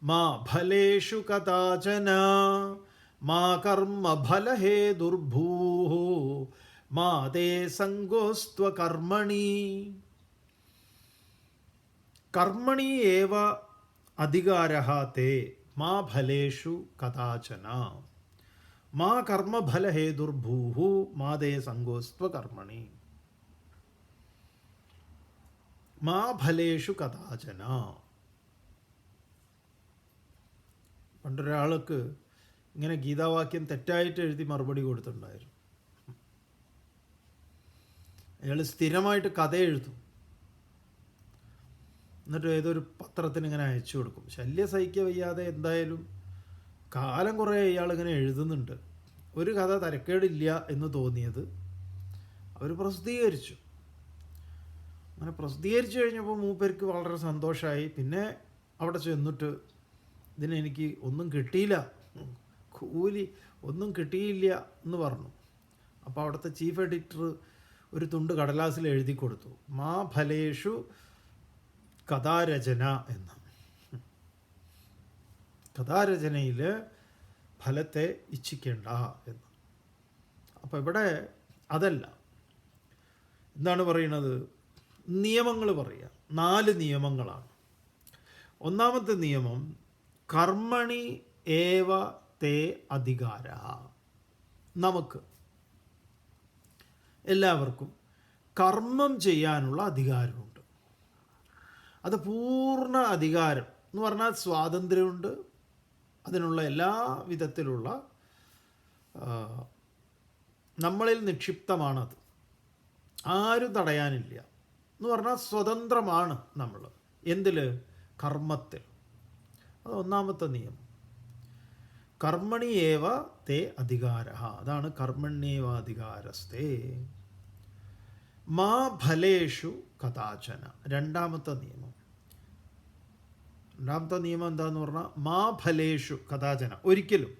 മാ ഫലേഷു കഥാചന മാ കർമ്മഫലഹേതുർഭൂഃ മാ തേ സംഗോസ്ത്വ കർമ്മണി. കർമ്മണി ഏവ അധികാരഃ തേ മാ ഫലേഷു കഥാചന മാ കർമ്മഫലഹേതുർഭൂഃ മാ തേ സംഗോസ്ത്വ കർമ്മണി. മാ ഫലേഷു കഥാചന. പണ്ടൊരാൾക്ക് ഇങ്ങനെ ഗീതാവാക്യം തെറ്റായിട്ട് എഴുതി മറുപടി കൊടുത്തിട്ടുണ്ടായിരുന്നു. അയാൾ സ്ഥിരമായിട്ട് കഥ എഴുതും, എന്നിട്ട് ഏതൊരു പത്രത്തിന് ഇങ്ങനെ അയച്ചു കൊടുക്കും. ശല്യം സഹിക്കുക വയ്യാതെ എന്തായാലും കാലം കുറേ ഇയാളിങ്ങനെ എഴുതുന്നുണ്ട്. ഒരു കഥ തരക്കേടില്ല എന്ന് തോന്നിയത് അവർ പ്രസിദ്ധീകരിച്ചു. അങ്ങനെ പ്രസിദ്ധീകരിച്ചു കഴിഞ്ഞപ്പോൾ മൂപ്പർക്ക് വളരെ സന്തോഷമായി. പിന്നെ അവിടെ ചെന്നിട്ട് ഇതിനെനിക്ക് ഒന്നും കിട്ടിയില്ല, കൂലി ഒന്നും കിട്ടിയില്ല എന്ന് പറഞ്ഞു. അപ്പോൾ അവിടുത്തെ ചീഫ് എഡിറ്റർ ഒരു തുണ്ട് കടലാസിൽ എഴുതി കൊടുത്തു, മാ ഫലേഷു കഥാരചന എന്ന്. കഥാരചനയിൽ ഫലത്തെ ഇച്ഛിക്കേണ്ട എന്ന്. അപ്പോൾ ഇവിടെ അതല്ല, എന്താണ് പറയുന്നത്? നിയമങ്ങൾ പറയുക. 4 നിയമങ്ങളാണ്. ഒന്നാമത്തെ നിയമം കർമ്മണി ഏവ തേ അധികാര. നമുക്ക് എല്ലാവർക്കും കർമ്മം ചെയ്യാനുള്ള അധികാരമുണ്ട്. അത് പൂർണ്ണ അധികാരം എന്ന് പറഞ്ഞാൽ സ്വാതന്ത്ര്യമുണ്ട്. അതിനുള്ള എല്ലാ വിധത്തിലുള്ള നമ്മളിൽ നിക്ഷിപ്തമാണത്. ആരും തടയാനില്ല എന്ന് പറഞ്ഞാൽ സ്വതന്ത്രമാണ് നമ്മൾ. എന്തിൽ? കർമ്മത്തിൽ. അത് ഒന്നാമത്തെ നിയമം. കർമ്മണി ഏവ തേ അധികാര. അതാണ് കർമ്മണ്യേവാധികാരസ്തേ മാ ഫലേഷു കഥാചന. രണ്ടാമത്തെ നിയമം എന്താന്ന് പറഞ്ഞാൽ മാ ഫലേഷു കഥാചന. ഒരിക്കലും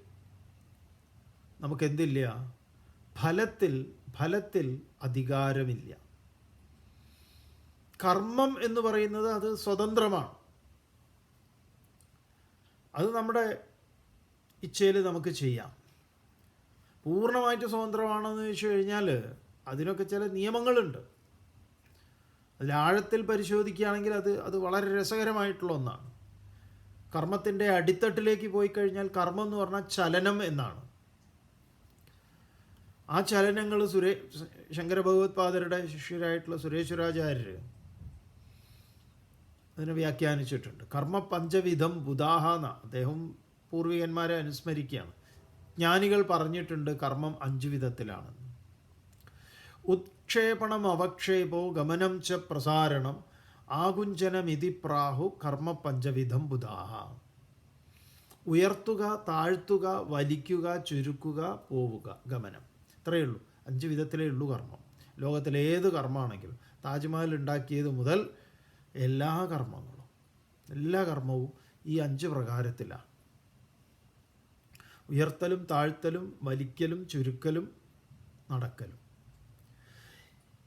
നമുക്കെന്തില്ല, ഫലത്തിൽ അധികാരമില്ല. കർമ്മം എന്ന് പറയുന്നത് അത് സ്വതന്ത്രമാണ്. അത് നമ്മുടെ ഇച്ഛയിൽ നമുക്ക് ചെയ്യാം. പൂർണ്ണമായിട്ട് സ്വതന്ത്രമാണെന്ന് ചോദിച്ചു കഴിഞ്ഞാൽ അതിനൊക്കെ ചില നിയമങ്ങളുണ്ട്. അതിൽ ആഴത്തിൽ പരിശോധിക്കുകയാണെങ്കിൽ അത് വളരെ രസകരമായിട്ടുള്ള ഒന്നാണ്. കർമ്മത്തിൻ്റെ അടിത്തട്ടിലേക്ക് പോയി കഴിഞ്ഞാൽ കർമ്മം എന്ന് പറഞ്ഞാൽ ചലനം എന്നാണ്. ആ ചലനങ്ങൾ ശങ്കര ഭഗവത്പാദരുടെ ശിഷ്യരായിട്ടുള്ള സുരേശ്വരാചാര്യർ അതിനെ വ്യാഖ്യാനിച്ചിട്ടുണ്ട്. കർമ്മ പഞ്ചവിധം ബുധാഹ എന്ന അദ്ദേഹം പൂർവികന്മാരെ അനുസ്മരിക്കുകയാണ്. ജ്ഞാനികൾ പറഞ്ഞിട്ടുണ്ട് കർമ്മം 5 വിധത്തിലാണെന്ന്. ഉത്ക്ഷേപണം അവക്ഷേപോ ഗമനം ച പ്രസാരണം ആകുഞ്ചനമിതി പ്രാഹു കർമ്മ പഞ്ചവിധം ബുധാഹ. ഉയർത്തുക, താഴ്ത്തുക, വലിക്കുക, ചുരുക്കുക, പോവുക, ഗമനം. ഇത്രയേ ഉള്ളൂ. 5 വിധത്തിലേ ഉള്ളൂ കർമ്മം. ലോകത്തിലെ ഏത് കർമ്മമാണെങ്കിലും താജ്മഹൽ ഉണ്ടാക്കിയത് മുതൽ എല്ലാ കർമ്മവും ഈ 5 പ്രകാരത്തിലാണ്. ഉയർത്തലും താഴ്ത്തലും വലിക്കലും ചുരുക്കലും നടക്കലും.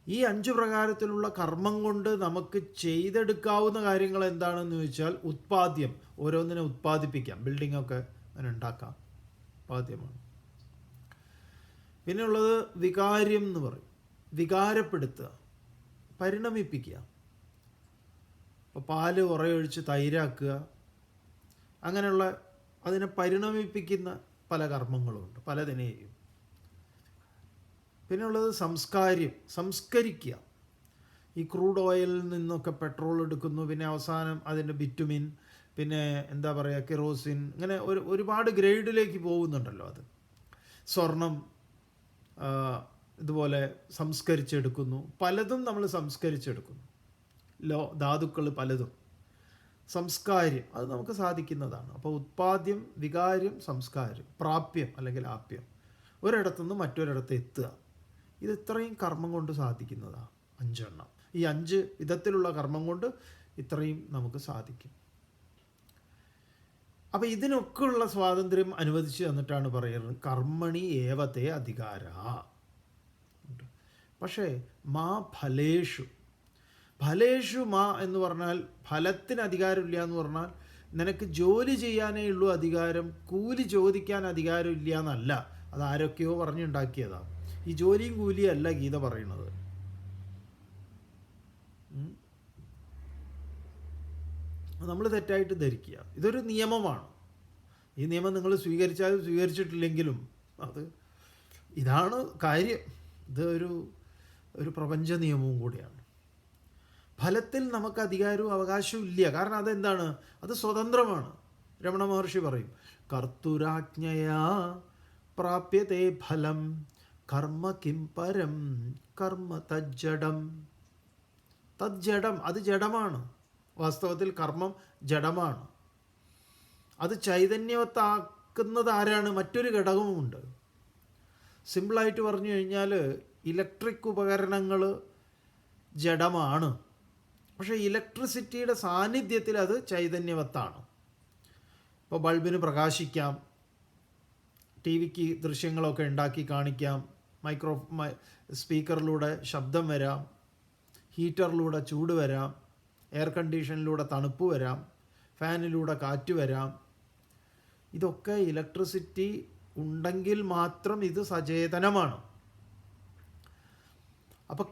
ഈ 5 പ്രകാരത്തിലുള്ള കർമ്മം കൊണ്ട് നമുക്ക് ചെയ്തെടുക്കാവുന്ന കാര്യങ്ങൾ എന്താണെന്ന് ചോദിച്ചാൽ ഉത്പാദ്യം, ഓരോന്നിനെ ഉത്പാദിപ്പിക്കാം. ബിൽഡിങ്ങൊക്കെ അങ്ങനെ ഉണ്ടാക്കാം, ഉത്പാദ്യമാണ്. പിന്നെ ഉള്ളത് വികാര്യം എന്ന് പറയും. വികാരപ്പെടുത്തുക, പരിണമിപ്പിക്കുക. ഇപ്പോൾ പാല് കുറയൊഴിച്ച് തൈരാക്കുക, അങ്ങനെയുള്ള അതിനെ പരിണമിപ്പിക്കുന്ന പല കർമ്മങ്ങളുമുണ്ട്, പലതിനെയും. പിന്നെ ഉള്ളത് സംസ്കരിക്കുക. ഈ ക്രൂഡ് ഓയിലിൽ നിന്നൊക്കെ പെട്രോൾ എടുക്കുന്നു, പിന്നെ അവസാനം അതിൻ്റെ ബിറ്റുമിൻ, പിന്നെ എന്താ പറയുക, കെറോസിൻ, ഇങ്ങനെ ഒരുപാട് ഗ്രേഡിലേക്ക് പോകുന്നുണ്ടല്ലോ. അത് സ്വർണം ഇതുപോലെ സംസ്കരിച്ചെടുക്കുന്നു. പലതും നമ്മൾ സംസ്കരിച്ചെടുക്കുന്നു. ധാതുക്കൾ പലതും സംസ്കാര്യം അത് നമുക്ക് സാധിക്കുന്നതാണ്. അപ്പോൾ ഉത്പാദ്യം, വികാര്യം, സംസ്കാരം, പ്രാപ്യം അല്ലെങ്കിൽ ആപ്യം, ഒരിടത്തുനിന്ന് മറ്റൊരിടത്ത് എത്തുക. ഇത് ഇത്രയും കർമ്മം കൊണ്ട് സാധിക്കുന്നതാണ് 5 എണ്ണം. ഈ 5 വിധത്തിലുള്ള കർമ്മം കൊണ്ട് ഇത്രയും നമുക്ക് സാധിക്കും. അപ്പോൾ ഇതിനൊക്കെയുള്ള സ്വാതന്ത്ര്യം അനുവദിച്ച് തന്നിട്ടാണ് പറയുന്നത് കർമ്മണി ഏവത്തെ അധികാര. പക്ഷേ മാ ഫലേഷു മാ എന്ന് പറഞ്ഞാൽ ഫലത്തിന് അധികാരമില്ല എന്ന് പറഞ്ഞാൽ നിനക്ക് ജോലി ചെയ്യാനേ ഉള്ളൂ അധികാരം, കൂലി ചോദിക്കാൻ അധികാരമില്ല എന്നല്ല. അത് ആരൊക്കെയോ പറഞ്ഞുണ്ടാക്കിയതാണ്. ഈ ജോലിയും കൂലിയും അല്ല ഗീത പറയുന്നത്. നമ്മൾ തെറ്റായിട്ട് ധരിക്കുക. ഇതൊരു നിയമമാണ്. ഈ നിയമം നിങ്ങൾ സ്വീകരിച്ചാലും സ്വീകരിച്ചിട്ടില്ലെങ്കിലും ഇതാണ് കാര്യം. ഇത് ഒരു പ്രപഞ്ച നിയമവും കൂടിയാണ്. ഫലത്തിൽ നമുക്ക് അധികാരവും അവകാശവും ഇല്ല. കാരണം അതെന്താണ്? അത് സ്വതന്ത്രമാണ്. രമണ മഹർഷി പറയും, കർത്തുരാജ്ഞയാ പ്രാപ്യതേ ഫലം കർമ്മ കിം പരം കർമ്മ തജ്ജഡം. അത് ജഡമാണ്. വാസ്തവത്തിൽ കർമ്മം ജഡമാണ്. അത് ചൈതന്യവത്താക്കുന്നത് ആരാണ്? മറ്റൊരു ഘടകവുമുണ്ട്. സിമ്പിളായിട്ട് പറഞ്ഞു കഴിഞ്ഞാൽ ഇലക്ട്രിക് ഉപകരണങ്ങൾ ജഡമാണ്. പക്ഷേ ഇലക്ട്രിസിറ്റിയുടെ സാന്നിധ്യത്തിൽ അത് ചൈതന്യവത്താണ്. ഇപ്പോൾ ബൾബിന് പ്രകാശിക്കാം, ടി വിക്ക് ദൃശ്യങ്ങളൊക്കെ ഉണ്ടാക്കി കാണിക്കാം, സ്പീക്കറിലൂടെ ശബ്ദം വരാം, ഹീറ്ററിലൂടെ ചൂട് വരാം, എയർ കണ്ടീഷനിലൂടെ തണുപ്പ് വരാം, ഫാനിലൂടെ കാറ്റ് വരാം. ഇതൊക്കെ ഇലക്ട്രിസിറ്റി ഉണ്ടെങ്കിൽ മാത്രം ഇത് സചേതനമാണ്. അപ്പോൾ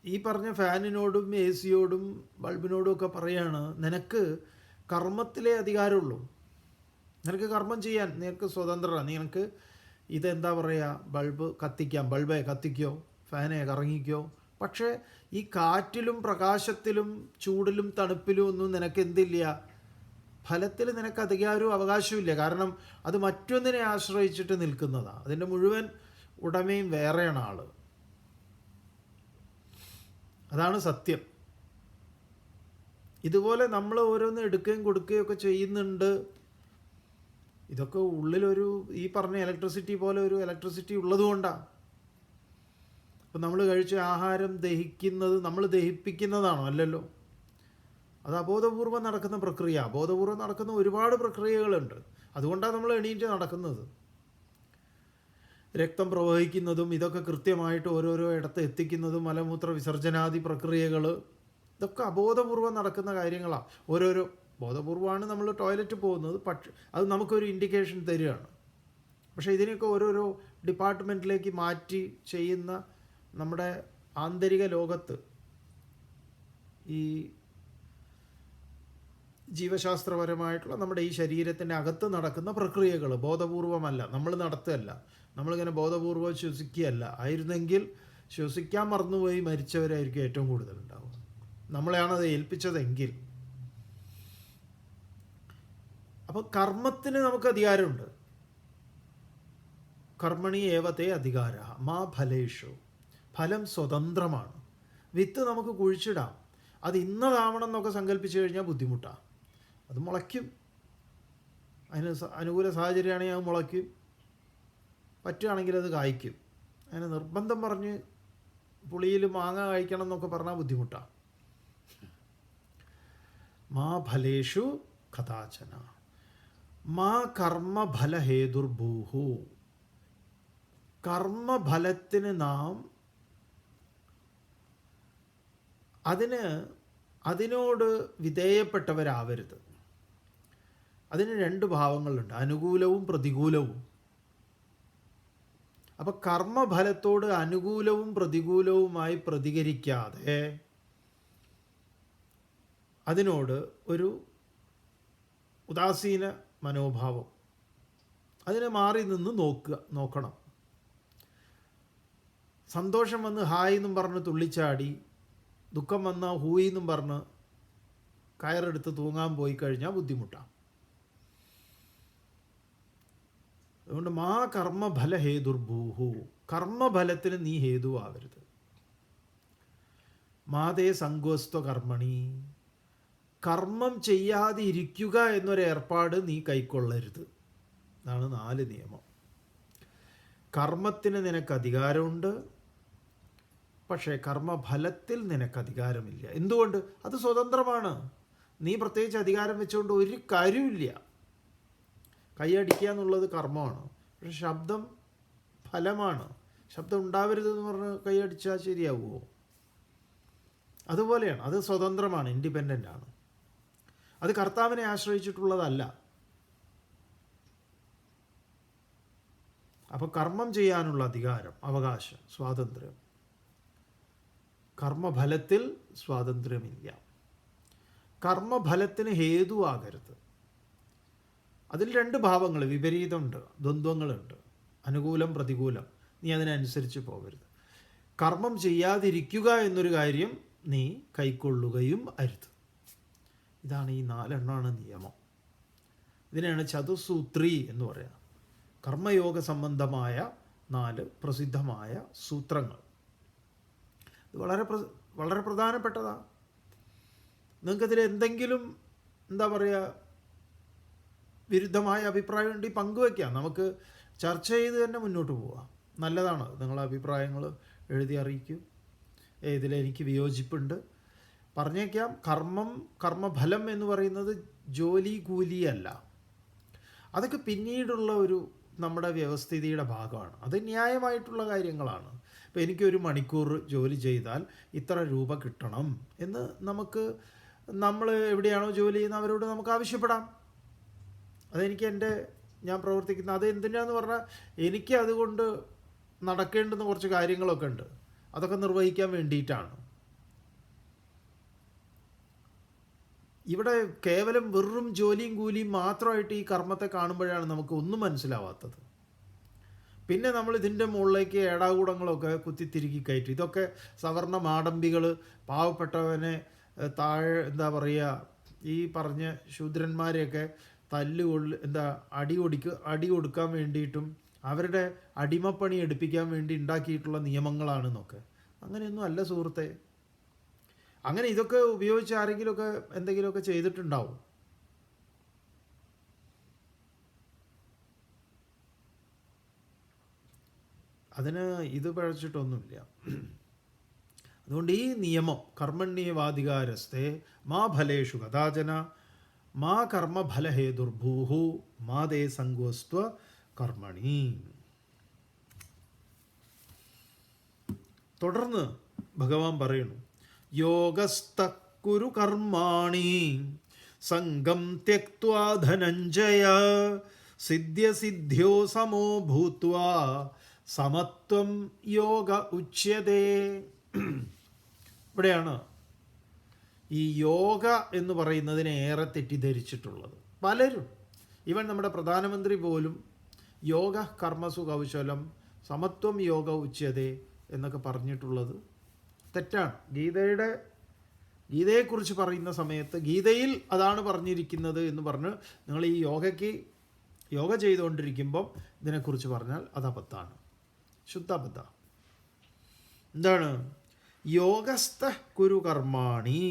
ഈ പറഞ്ഞ ഫാനിനോടും എ സിയോടും ബൾബിനോടും ഒക്കെ പറയാണ്, നിനക്ക് കർമ്മത്തിലേ അധികാരമുള്ളൂ. നിനക്ക് കർമ്മം ചെയ്യാൻ നിനക്ക് സ്വതന്ത്രമാണ്. നിനക്ക് ഇതെന്താ പറയുക, ബൾബ് കത്തിക്കാം, ബൾബെ കത്തിക്കോ, ഫാനെ കറങ്ങിക്കോ. പക്ഷേ ഈ കാറ്റിലും പ്രകാശത്തിലും ചൂടിലും തണുപ്പിലും ഒന്നും നിനക്ക് എന്തില്ല, ഫലത്തിൽ നിനക്ക് അധികാരവും അവകാശവും ഇല്ല. കാരണം അത് മറ്റൊന്നിനെ ആശ്രയിച്ചിട്ട് നിൽക്കുന്നതാണ്. അതിൻ്റെ മുഴുവൻ ഉടമയും വേറെയാണ് ആള്. അതാണ് സത്യം. ഇതുപോലെ നമ്മൾ ഓരോന്ന് എടുക്കുകയും കൊടുക്കുകയും ഒക്കെ ചെയ്യുന്നുണ്ട്. ഇതൊക്കെ ഉള്ളിലൊരു ഈ പറഞ്ഞ ഇലക്ട്രിസിറ്റി പോലെ ഒരു ഇലക്ട്രിസിറ്റി ഉള്ളതുകൊണ്ടാണ്. ഇപ്പം നമ്മൾ കഴിച്ച ആഹാരം ദഹിക്കുന്നത് നമ്മൾ ദഹിപ്പിക്കുന്നതാണോ? അല്ലല്ലോ. അത് അബോധപൂർവ്വം നടക്കുന്ന പ്രക്രിയ. അബോധപൂർവ്വം നടക്കുന്ന ഒരുപാട് പ്രക്രിയകളുണ്ട്. അതുകൊണ്ടാണ് നമ്മൾ എണീറ്റ് നടക്കുന്നത്. രക്തം പ്രവഹിക്കുന്നതും ഇതൊക്കെ കൃത്യമായിട്ട് ഓരോരോ ഇടത്ത് എത്തിക്കുന്നതും മലമൂത്ര വിസർജനാദി പ്രക്രിയകൾ ഇതൊക്കെ അബോധപൂർവ്വം നടക്കുന്ന കാര്യങ്ങളാണ്. ഓരോരോ ബോധപൂർവ്വമാണ് നമ്മൾ ടോയ്ലറ്റ് പോകുന്നത്, പക്ഷേ അത് നമുക്കൊരു ഇൻഡിക്കേഷൻ തരികയാണ്. പക്ഷേ ഇതിനെയൊക്കെ ഓരോരോ ഡിപ്പാർട്ട്മെൻറ്റിലേക്ക് മാറ്റി ചെയ്യുന്ന നമ്മുടെ ആന്തരിക ലോകത്ത് ഈ ജീവശാസ്ത്രപരമായിട്ടുള്ള നമ്മുടെ ഈ ശരീരത്തിൻ്റെ അകത്ത് നടക്കുന്ന പ്രക്രിയകൾ ബോധപൂർവമല്ല, നമ്മൾ നടത്തുകയല്ല. നമ്മളിങ്ങനെ ബോധപൂർവ്വം ശ്വസിക്കുകയല്ല. ആയിരുന്നെങ്കിൽ ശ്വസിക്കാൻ മറന്നുപോയി മരിച്ചവരായിരിക്കും ഏറ്റവും കൂടുതലുണ്ടാവുക, നമ്മളെയാണത് ഏൽപ്പിച്ചതെങ്കിൽ. അപ്പോൾ കർമ്മത്തിന് നമുക്ക് അധികാരമുണ്ട്. കർമ്മണി ഏവത്തെ അധികാര മാ ഫലേഷു. ഫലം സ്വതന്ത്രമാണ്. വിത്ത് നമുക്ക് കുഴിച്ചിടാം. അത് ഇന്നതാവണം എന്നൊക്കെ സങ്കല്പിച്ചു കഴിഞ്ഞാൽ ബുദ്ധിമുട്ടാണ്. അത് മുളയ്ക്കും. അതിന് അനുകൂല സാഹചര്യമാണെങ്കിൽ അത് മുളയ്ക്കും, പറ്റുകയാണെങ്കിൽ അത് കായ്ക്കും. അതിന് നിർബന്ധം പറഞ്ഞ് പുളിയിൽ മാങ്ങ കഴിക്കണം എന്നൊക്കെ പറഞ്ഞാൽ ബുദ്ധിമുട്ടാണ്. മാ ഫലേഷു കഥാചന മാ കർമ്മഫലഹേതുർഭൂഹു. കർമ്മഫലത്തിന് നാം അതിനോട് വിധേയപ്പെട്ടവരാവരുത്. അതിന് രണ്ട് ഭാവങ്ങളുണ്ട്, അനുകൂലവും പ്രതികൂലവും. അപ്പം കർമ്മഫലത്തോട് അനുകൂലവും പ്രതികൂലവുമായി പ്രതികരിക്കാതെ അതിനോട് ഒരു ഉദാസീന മനോഭാവം, അതിനെ മാറി നിന്ന് നോക്കണം. സന്തോഷം വന്ന് ഹായ് എന്നും പറഞ്ഞ് തുള്ളിച്ചാടി, ദുഃഖം വന്നാൽ ഹൂയി എന്നും പറഞ്ഞ് കയറെടുത്ത് തൂങ്ങാൻ പോയി കഴിഞ്ഞാൽ ബുദ്ധിമുട്ടാണ്. അതുകൊണ്ട് മാ കർമ്മഫല ഹേതുർഭൂഹു. കർമ്മഫലത്തിന് നീ ഹേതുവാകരുത്. മാതേ സംഗോസ്ത്വ കർമ്മണി. കർമ്മം ചെയ്യാതെ ഇരിക്കുക എന്നൊരേർപ്പാട് നീ കൈക്കൊള്ളരുത്. ഇതാണ് 4 നിയമം. കർമ്മത്തിന് നിനക്ക് അധികാരമുണ്ട്, പക്ഷേ കർമ്മഫലത്തിൽ നിനക്ക് അധികാരമില്ല. എന്തുകൊണ്ട്? അത് സ്വതന്ത്രമാണ്. നീ പ്രത്യേകിച്ച് അധികാരം വെച്ചുകൊണ്ട് ഒരു കാര്യമില്ല. കൈയടിക്കുക എന്നുള്ളത് കർമ്മമാണ്, പക്ഷെ ശബ്ദം ഫലമാണ്. ശബ്ദം ഉണ്ടാവരുതെന്ന് പറഞ്ഞ് കൈയടിച്ചാൽ ശരിയാവുമോ? അതുപോലെയാണ്. അത് സ്വതന്ത്രമാണ്, ഇൻഡിപെൻഡൻ്റ് ആണ്. അത് കർത്താവിനെ ആശ്രയിച്ചിട്ടുള്ളതല്ല. അപ്പോൾ കർമ്മം ചെയ്യാനുള്ള അധികാരം, അവകാശം, സ്വാതന്ത്ര്യം. കർമ്മഫലത്തിൽ സ്വാതന്ത്ര്യമില്ല. കർമ്മഫലത്തിന് ഹേതുവാകരുത്. അതിൽ 2 ഭാവങ്ങൾ, വിപരീതമുണ്ട്, ദ്വന്ദ്വങ്ങളുണ്ട്, അനുകൂലം പ്രതികൂലം. നീ അതിനനുസരിച്ച് പോകരുത്. കർമ്മം ചെയ്യാതിരിക്കുക എന്നൊരു കാര്യം നീ കൈക്കൊള്ളുകയും അരുത്. ഇതാണ് ഈ 4 നിയമം. ഇതിനെയാണ് ചതുസൂത്രി എന്ന് പറയുക. കർമ്മയോഗ സംബന്ധമായ 4 പ്രസിദ്ധമായ സൂത്രങ്ങൾ. ഇത് വളരെ പ്രധാനപ്പെട്ടതാണ്. നിങ്ങൾക്കതിൽ എന്തെങ്കിലും എന്താ പറയുക വിരുദ്ധമായ അഭിപ്രായം ഉണ്ടെങ്കിൽ പങ്കുവയ്ക്കാം. നമുക്ക് ചർച്ച ചെയ്ത് തന്നെ മുന്നോട്ട് പോവാം. നല്ലതാണ്. നിങ്ങളുടെ അഭിപ്രായങ്ങൾ എഴുതി അറിയിക്കൂ. ഇതിലെനിക്ക് വിയോജിപ്പുണ്ട് പറഞ്ഞേക്കാം. കർമ്മഫലം എന്ന് പറയുന്നത് ജോലി കൂലിയല്ല. അതൊക്കെ പിന്നീടുള്ള ഒരു നമ്മുടെ വ്യവസ്ഥിതിയുടെ ഭാഗമാണ്. അത് ന്യായമായിട്ടുള്ള കാര്യങ്ങളാണ്. ഇപ്പോൾ എനിക്കൊരു മണിക്കൂർ ജോലി ചെയ്താൽ ഇത്ര രൂപ കിട്ടണം എന്ന് നമ്മൾ എവിടെയാണോ ജോലി ചെയ്യുന്നത് അവരോട് നമുക്ക് ആവശ്യപ്പെടാം. അതെനിക്ക് ഞാൻ പ്രവർത്തിക്കുന്ന അത് എന്തിനാന്ന് പറഞ്ഞാൽ എനിക്ക് അതുകൊണ്ട് നടക്കേണ്ടുന്ന കുറച്ച് കാര്യങ്ങളൊക്കെ ഉണ്ട്. അതൊക്കെ നിർവഹിക്കാൻ വേണ്ടിയിട്ടാണ്. ഇവിടെ കേവലം വെറും ജോലിയും കൂലിയും മാത്രമായിട്ട് ഈ കർമ്മത്തെ കാണുമ്പോഴാണ് നമുക്ക് ഒന്നും മനസ്സിലാവാത്തത്. പിന്നെ നമ്മൾ ഇതിൻ്റെ മുകളിലേക്ക് ഏടാകൂടങ്ങളൊക്കെ കുത്തിത്തിരുക്കി കയറ്റി. ഇതൊക്കെ സവർണ മാടമ്പികൾ പാവപ്പെട്ടവനെ താഴെ എന്താ പറയുക ഈ പറഞ്ഞ ശൂദ്രന്മാരെയൊക്കെ അടി കൊടുക്കാൻ വേണ്ടിയിട്ടും അവരുടെ അടിമപ്പണി എടുപ്പിക്കാൻ വേണ്ടി ഉണ്ടാക്കിയിട്ടുള്ള നിയമങ്ങളാണെന്നൊക്കെ. അങ്ങനെയൊന്നും അല്ല സുഹൃത്തെ. അങ്ങനെ ഇതൊക്കെ ഉപയോഗിച്ച് ആരെങ്കിലുമൊക്കെ എന്തെങ്കിലുമൊക്കെ ചെയ്തിട്ടുണ്ടാവും. അതിന് ഇത് പഴച്ചിട്ടൊന്നുമില്ല. അതുകൊണ്ട് ഈ നിയമം കർമ്മണ്യേവാധികാരസ്ഥേ മാ ഫലേഷു കഥാചന മാ കർമ്മഫലഹേതുർഭൂഹു മാ ദേ സങ്കോസ്ത്വ കർമ്മണി. തുടർന്ന് ഭഗവാൻ പറയുന്നു, യോഗസ്ഥ കുരു കർമാണി സംഗം ത്യക്ത്വാ ധനഞ്ജയ സിദ്ധ്യസിദ്ധ്യോ സമോ ഭൂത്വാ സമത്വം യോഗ ഉച്യതേ. ഇവിടെയാണ് ഈ യോഗ എന്ന് പറയുന്നതിനെ ഏറെ തെറ്റിദ്ധരിച്ചിട്ടുള്ളത് പലരും. ഈവൻ നമ്മുടെ പ്രധാനമന്ത്രി പോലും യോഗ കർമ്മസു കൗശലം സമത്വം യോഗ ഉച്യതേ എന്നൊക്കെ പറഞ്ഞിട്ടുള്ളത് തെറ്റാണ്. ഗീതയെക്കുറിച്ച് പറയുന്ന സമയത്ത് ഗീതയിൽ അതാണ് പറഞ്ഞിരിക്കുന്നത് എന്ന് പറഞ്ഞ് നിങ്ങൾ ഈ യോഗ ചെയ്തുകൊണ്ടിരിക്കുമ്പം ഇതിനെക്കുറിച്ച് പറഞ്ഞാൽ അത് അബദ്ധമാണ്, ശുദ്ധ അബദ്ധ. എന്താണ്? യോഗസ്ഥ കുരു കർമാണി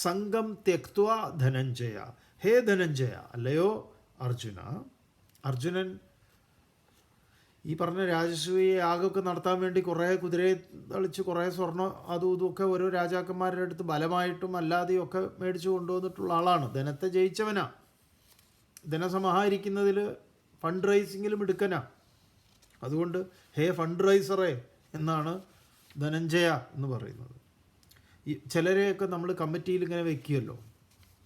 സംഗം ത്യക്ത്വാ ധനഞ്ജയ. ഹേ ധനഞ്ജയ, അല്ലയോ അർജുന. അർജുനൻ ഈ പറഞ്ഞ രാജസൂയ യാഗമൊക്കെ നടത്താൻ വേണ്ടി കുറേ കുതിരയെ തളിച്ച് കുറേ സ്വർണ്ണം അതും ഇതുമൊക്കെ ഓരോ രാജാക്കന്മാരുടെ അടുത്ത് ബലമായിട്ടും അല്ലാതെയും ഒക്കെ മേടിച്ചു കൊണ്ടുവന്നിട്ടുള്ള ആളാണ്. ധനത്തെ ജയിച്ചവനാ. ധനസമാഹരിക്കുന്നതിൽ ഫണ്ട് റൈസിങ്ങിലും എടുക്കനാ. അതുകൊണ്ട് ഹേ ഫണ്ട് റൈസറേ എന്നാണ് ധനഞ്ജയ എന്ന് പറയുന്നത്. ഈ ചിലരെയൊക്കെ നമ്മൾ കമ്മിറ്റിയിൽ ഇങ്ങനെ വെക്കുമല്ലോ,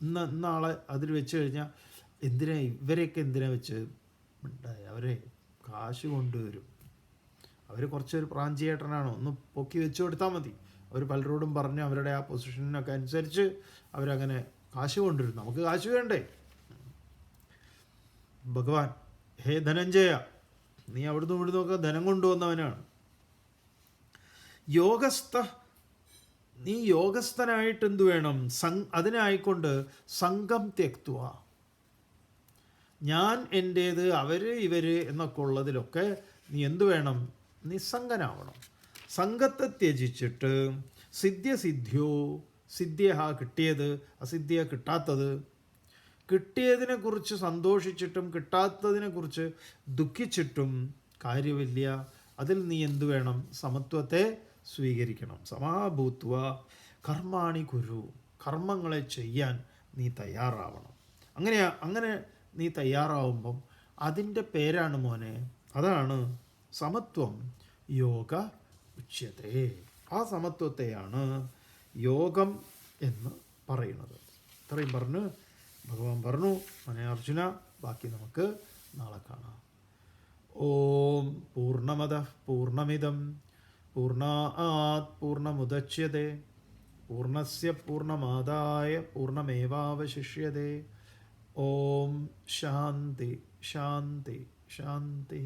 ഇന്നാളെ അതിൽ വെച്ച് കഴിഞ്ഞാൽ ഇവരെയൊക്കെ എന്തിനാ വെച്ച് ഉണ്ടായി? അവരെ കാശ് കൊണ്ടുവരും. അവർ കുറച്ചൊരു പ്രാഞ്ചിയേട്ടനാണോ ഒന്ന് പൊക്കി വെച്ച് കൊടുത്താൽ മതി. അവർ പലരോടും പറഞ്ഞ് അവരുടെ ആ പൊസിഷനൊക്കെ അനുസരിച്ച് അവരങ്ങനെ കാശ് കൊണ്ടുവരും. നമുക്ക് കാശ് വേണ്ടേ? ഭഗവാൻ, ഹേ ധനഞ്ജയ, നീ അവിടുന്ന് ഇവിടുന്നൊക്കെ ധനം കൊണ്ടുവന്നവനാണ്. നീ യോഗസ്ഥനായിട്ട് എന്തു വേണം? അതിനായിക്കൊണ്ട് സംഘം ത്യക്തുക, ഞാൻ എൻ്റേത് അവർ ഇവർ എന്നൊക്കെ ഉള്ളതിലൊക്കെ നീ എന്തു വേണം? നിസ്സംഗനാവണം. സംഘത്തെ ത്യജിച്ചിട്ട് സിദ്ധ്യ കിട്ടിയത്, അസിദ്ധ്യ കിട്ടാത്തത്, കിട്ടിയതിനെക്കുറിച്ച് സന്തോഷിച്ചിട്ടും കിട്ടാത്തതിനെക്കുറിച്ച് ദുഃഖിച്ചിട്ടും കാര്യമില്ല. അതിൽ നീ എന്തു വേണം? സമത്വത്തെ സ്വീകരിക്കണം. സമാഭൂത്വ കർമാണി കുരു, കർമ്മങ്ങളെ ചെയ്യാൻ നീ തയ്യാറാവണം. അങ്ങനെ നീ തയ്യാറാവുമ്പം അതിൻ്റെ പേരാണ് മോനെ, അതാണ് സമത്വം യോഗ ഉച്യതേ. ആ സമത്വത്തെയാണ് യോഗം എന്ന് പറയുന്നത്. ഇത്രയും പറഞ്ഞ് ഭഗവാൻ പറഞ്ഞു, മോനെ അർജുന, ബാക്കി നമുക്ക് നാളെ കാണാം. ഓം പൂർണ്ണമദഃ പൂർണ്ണമിദം പൂർണ്ണാത് പൂർണ്ണമുദച്യതേ പൂർണ്ണസ്യ പൂർണ്ണമാദായ പൂർണ്ണമേവാവശിഷ്യതേ. ഓം ശാന്തി ശാന്തി ശാന്തി.